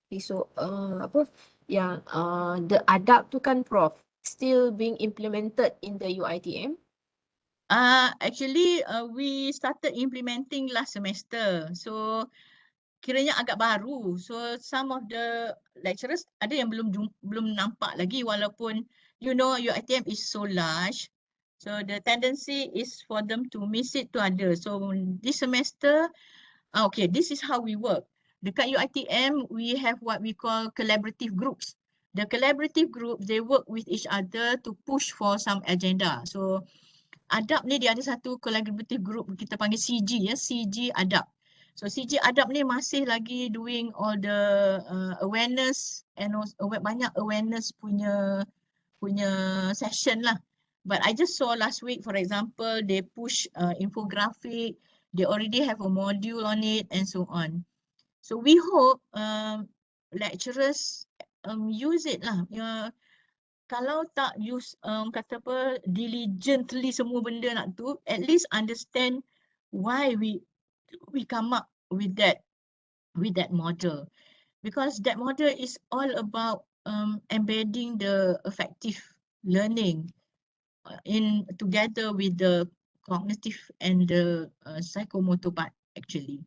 Okay, so apa yang the Adab tu kan, Prof, still being implemented in the UITM? Actually, we started implementing last semester. So kiranya agak baru. So some of the lecturers ada yang belum nampak lagi, walaupun UITM is so large. So the tendency is for them to miss it to others. So this semester, okay, this is how we work. Dekat UITM, we have what we call collaborative groups. The collaborative group, they work with each other to push for some agenda. So Adab ni dia ada satu collaborative group kita panggil CG ya, CG Adab. So CG Adab ni masih lagi doing all the awareness and also, banyak awareness punya session lah. But I just saw last week, for example, they push infographic, they already have a module on it and so on. So we hope lecturers use it lah. Kalau tak use kata apa diligently semua benda nak tu, at least understand why we come up with that model, because that model is all about embedding the affective learning in together with the cognitive and the psychomotor part actually.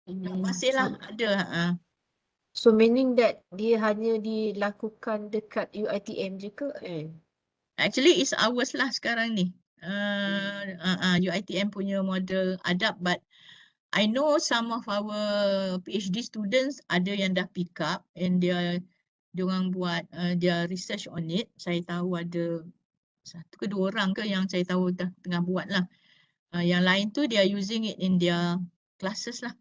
Masihlah ada. So meaning that dia hanya dilakukan dekat UITM je ke? Actually it's ours lah sekarang ni. UITM punya model Adab, but I know some of our PhD students ada yang dah pick up and diorang buat their research on it. Saya tahu ada satu ke dua orang ke yang saya tahu dah tengah buat lah. Yang lain tu they are using it in their classes lah.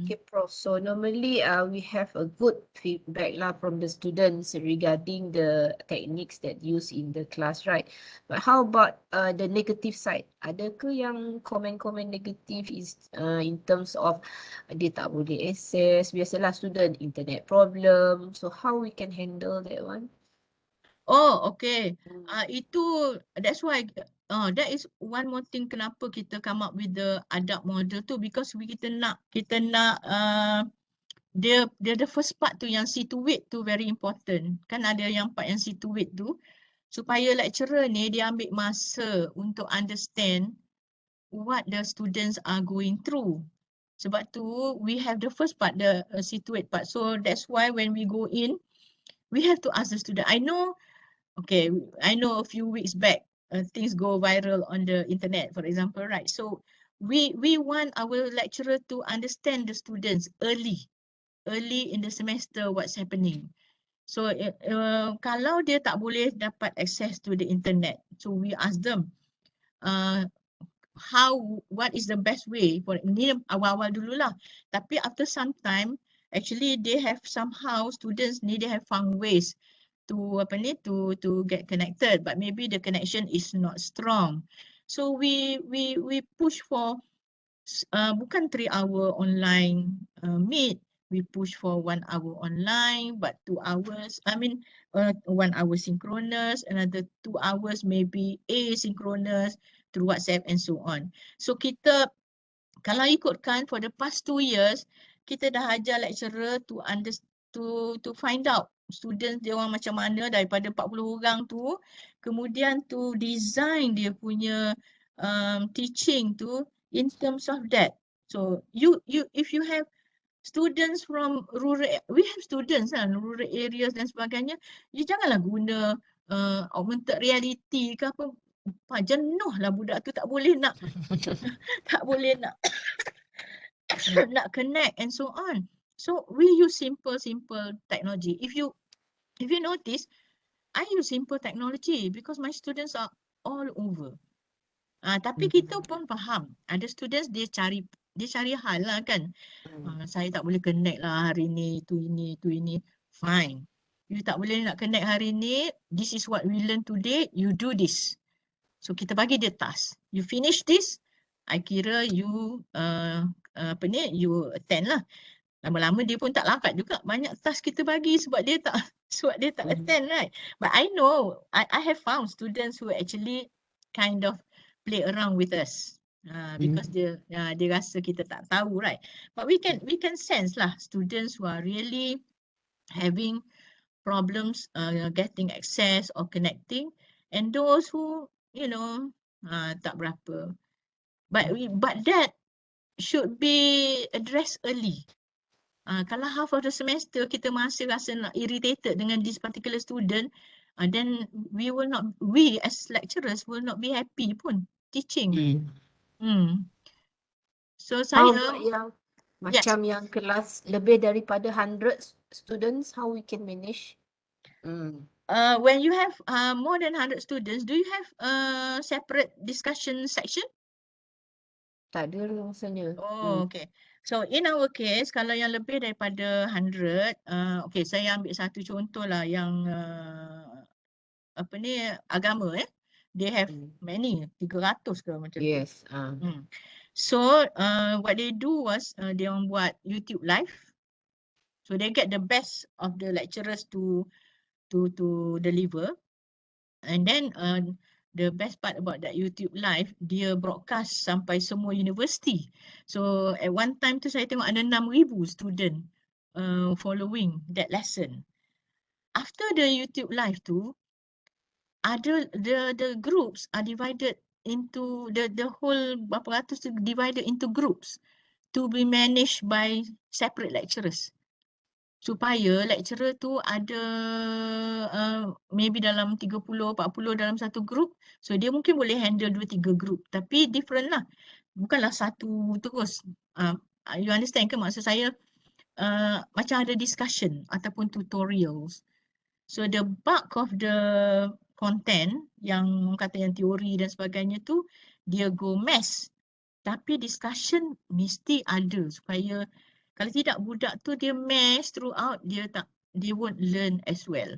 Okay, Prof. So normally we have a good feedback lah from the students regarding the techniques that used in the class, right? But how about the negative side? Ada ke yang komen-komen negatif is in terms of dia tak boleh access, biasalah student internet problem. So how we can handle that one? Oh, okay. Itu that's why that is one more thing kenapa kita come up with the Adab model tu, because kita nak dia the first part tu yang see to it tu very important. Kan ada yang part yang see to it tu supaya lecturer ni dia ambil masa untuk understand what the students are going through. Sebab tu we have the first part, the see to it part. So that's why when we go in, we have to ask the student. I know a few weeks back, things go viral on the internet, for example, right? So we want our lecturer to understand the students early in the semester what's happening. So kalau dia tak boleh dapat access to the internet, so we ask them what is the best way for ni awal-awal dululah. Tapi after some time, actually they have somehow students ni they have found ways to get connected, but maybe the connection is not strong. So we push for bukan 3 hour online meet, we push for 1 hour online, but 2 hours, 1 hour synchronous, another 2 hours maybe asynchronous through WhatsApp and so on. So kita kalau ikutkan for the past 2 years, kita dah ajar lecturer to find out students dia orang macam mana daripada 40 orang tu, kemudian to design dia punya teaching tu in terms of that. So if you have students from rural, we have students rural areas dan sebagainya, you janganlah guna augmented reality ke apa, jenuh lah budak tu, tak boleh nak nak connect and so on. So we use simple technology. If you notice, I use simple technology because my students are all over. Tapi kita pun faham, ada students dia cari hal lah kan. Saya tak boleh connect lah hari ni, tu ini. Fine. You tak boleh nak connect hari ni, this is what we learn today, you do this. So kita bagi dia task. You finish this, I kira you you attend lah. Lama-lama dia pun tak lakat juga. Banyak task kita bagi sebab dia tak attend, right? But I know, I have found students who actually kind of play around with us. Because dia rasa kita tak tahu, right? But we can sense lah students who are really having problems getting access or connecting, and those who tak berapa. But that should be addressed early. Kalau half of the semester kita masih rasa nak irritated dengan this particular student, then we as lecturers will not be happy pun teaching. So How saya, about yang yes, macam yang kelas lebih daripada 100 students, how we can manage? when you have more than 100 students, do you have a separate discussion section? Tak ada rasanya. Oh, okay. So in our case, kalau yang lebih daripada 100, okay, saya ambil satu contoh lah yang apa ni, agama they have many, 300 ke macam tu. Yes. So what they do was dia orang buat YouTube live. So they get the best of the lecturers to deliver. And then the best part about that YouTube live, dia broadcast sampai semua universiti. So at one time tu saya tengok ada 6,000 student following that lesson. After the YouTube live tu, ada the groups are divided into the whole berapa ratus tu divided into groups to be managed by separate lecturers. Supaya lecturer tu ada maybe dalam 30, 40 dalam satu group. So dia mungkin boleh handle 2-3 group. Tapi different lah. Bukanlah satu terus. You understand ke maksud saya? Macam ada discussion ataupun tutorials. So the bulk of the content yang kata yang teori dan sebagainya tu, dia go mass. Tapi discussion mesti ada supaya kalau tidak budak tu dia mash throughout, dia won't learn as well.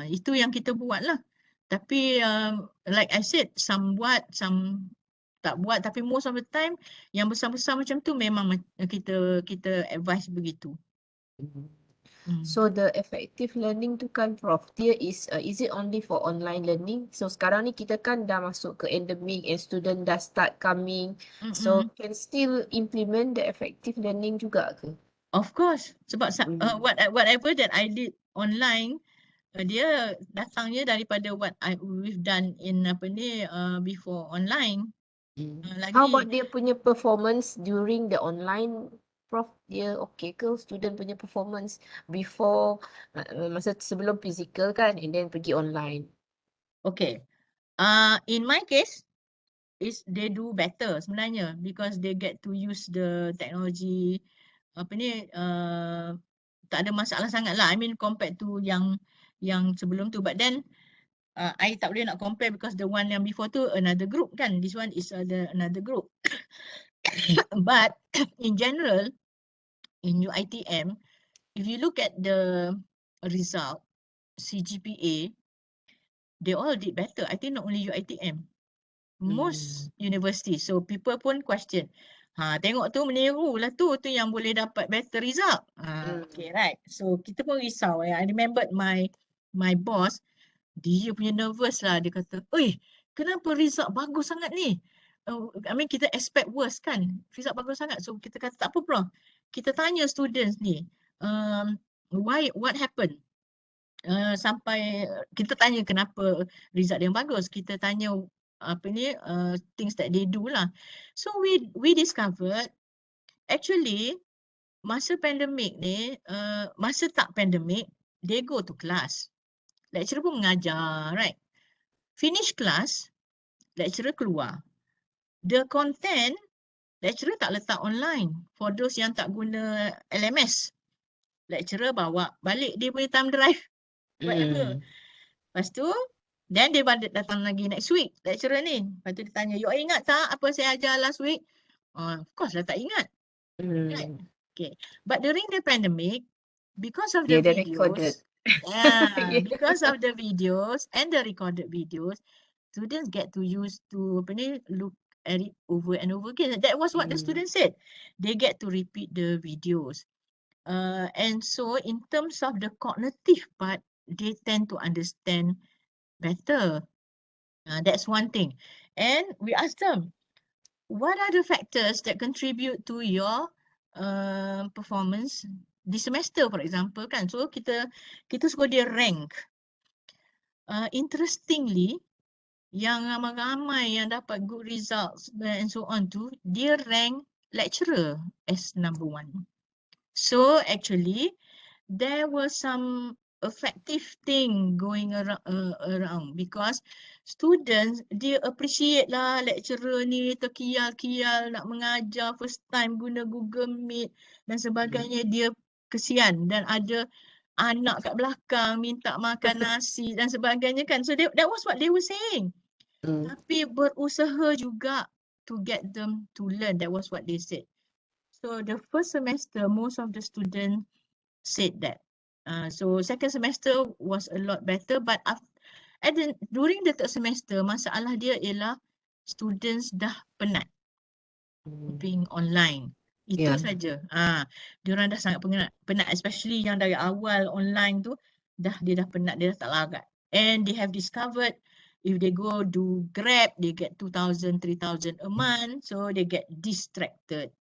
Itu yang kita buat lah. Tapi like I said, some buat, some tak buat. Tapi most of the time yang besar-besar macam tu memang kita advise begitu. So the effective learning tu kan Prof, dia is it only for online learning? So sekarang ni kita kan dah masuk ke endemic and student dah start coming. So can still implement the effective learning juga ke? Of course, sebab whatever that I did online, dia datangnya daripada what we've done in before online. How about dia punya performance during the online, Prof? Dia okay ke student punya performance before masa sebelum physical kan and then pergi online? Okay. In my case, they do better sebenarnya because they get to use the technology tak ada masalah sangat lah. I mean compared to yang sebelum tu. But then I tak boleh nak compare because the one yang before tu another group kan. This one is another group. But in general, in UITM, if you look at the result, CGPA, they all did better. I think not only UITM. Most universities. So people pun question. Tengok tu meniru lah tu yang boleh dapat better result. Okay, right. So kita pun risau. I remembered my boss, dia punya nervous lah. Dia kata, oi, kenapa result bagus sangat ni? I mean kita expect worse kan. Result bagus sangat. So kita kata tak apa bro. Kita tanya students ni. What happened? Sampai kita tanya kenapa result dia bagus. Kita tanya things that they do lah. So we discovered actually masa pandemik ni, masa tak pandemik, they go to class. Lecturer pun mengajar, right? Finish class, lecturer keluar. The content, lecturer tak letak online. For those yang tak guna LMS, lecturer bawa balik dia punya thumb drive, whatever. Lepas tu, then dia datang lagi next week, lecturer ni. Lepas tu dia tanya, you ingat tak apa saya ajar last week? Of course lah tak ingat. Right? Okay. But during the pandemic, because of the videos, because of the videos and the recorded videos, students get to use to look at it over and over again. That was what the students said. They get to repeat the videos. And so in terms of the cognitive part, they tend to understand better. That's one thing. And we asked them, what are the factors that contribute to your performance this semester, for example, kan? So kita suruh dia rank. Interestingly, yang ramai-ramai yang dapat good results and so on tu, dia rank lecturer as number one. So actually, there were some effective thing going around because students dia appreciate lah lecturer ni terkial-kial nak mengajar first time guna Google Meet dan sebagainya. Dia kesian dan ada anak kat belakang minta makan nasi dan sebagainya kan. So that was what they were saying. Tapi berusaha juga to get them to learn. That was what they said. So the first semester, most of the students said that. So second semester was a lot better, but during the third semester, masalah dia ialah students dah penat being online. Itu saja. Diorang dah sangat penat, especially yang dari awal online tu, dia dah penat, dia dah tak larat. And they have discovered if they go do Grab, they get 2,000, 3,000 a month, so they get distracted.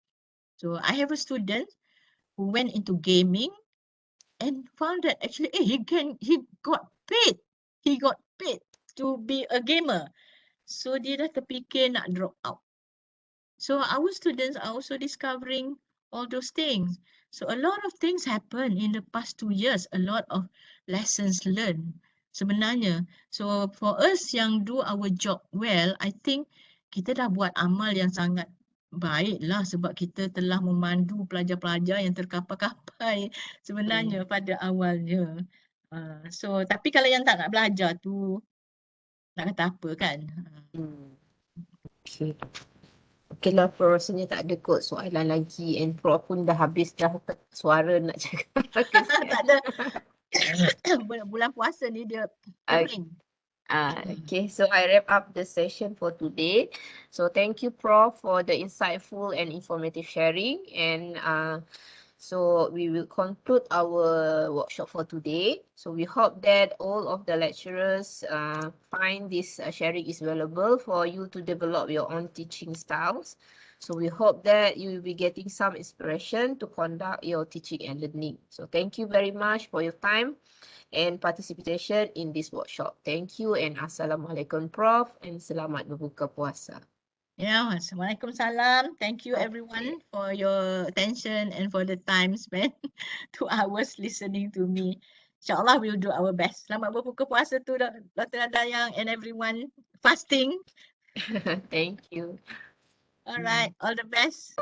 So I have a student who went into gaming and found that actually he got paid. He got paid to be a gamer. So dia dah terfikir nak drop out. So our students are also discovering all those things. So a lot of things happen in the past 2 years. A lot of lessons learned sebenarnya. So for us yang do our job well, I think kita dah buat amal yang sangat baiklah sebab kita telah memandu pelajar-pelajar yang terkapai-kapai sebenarnya pada awalnya. So tapi kalau yang tak nak belajar tu nak kata apa kan? Okay. Okay lah, Prof, rasanya tak ada kot soalan lagi and Prof pun dah habis dah suara nak cakap. Tak ada. Bulan puasa ni dia kering. Okay, so I wrap up the session for today. So thank you, Prof, for the insightful and informative sharing. And so we will conclude our workshop for today. So we hope that all of the lecturers find this sharing is valuable for you to develop your own teaching styles. So we hope that you will be getting some inspiration to conduct your teaching and learning. So thank you very much for your time and participation in this workshop. Thank you and Assalamualaikum, Prof, and selamat berbuka puasa. Yeah, Waalaikumsalam. Thank you everyone for your attention and for the time spent 2 hours listening to me. InsyaAllah we'll do our best. Selamat berbuka puasa to Dr. Adayang and everyone fasting. Thank you. All right, all the best.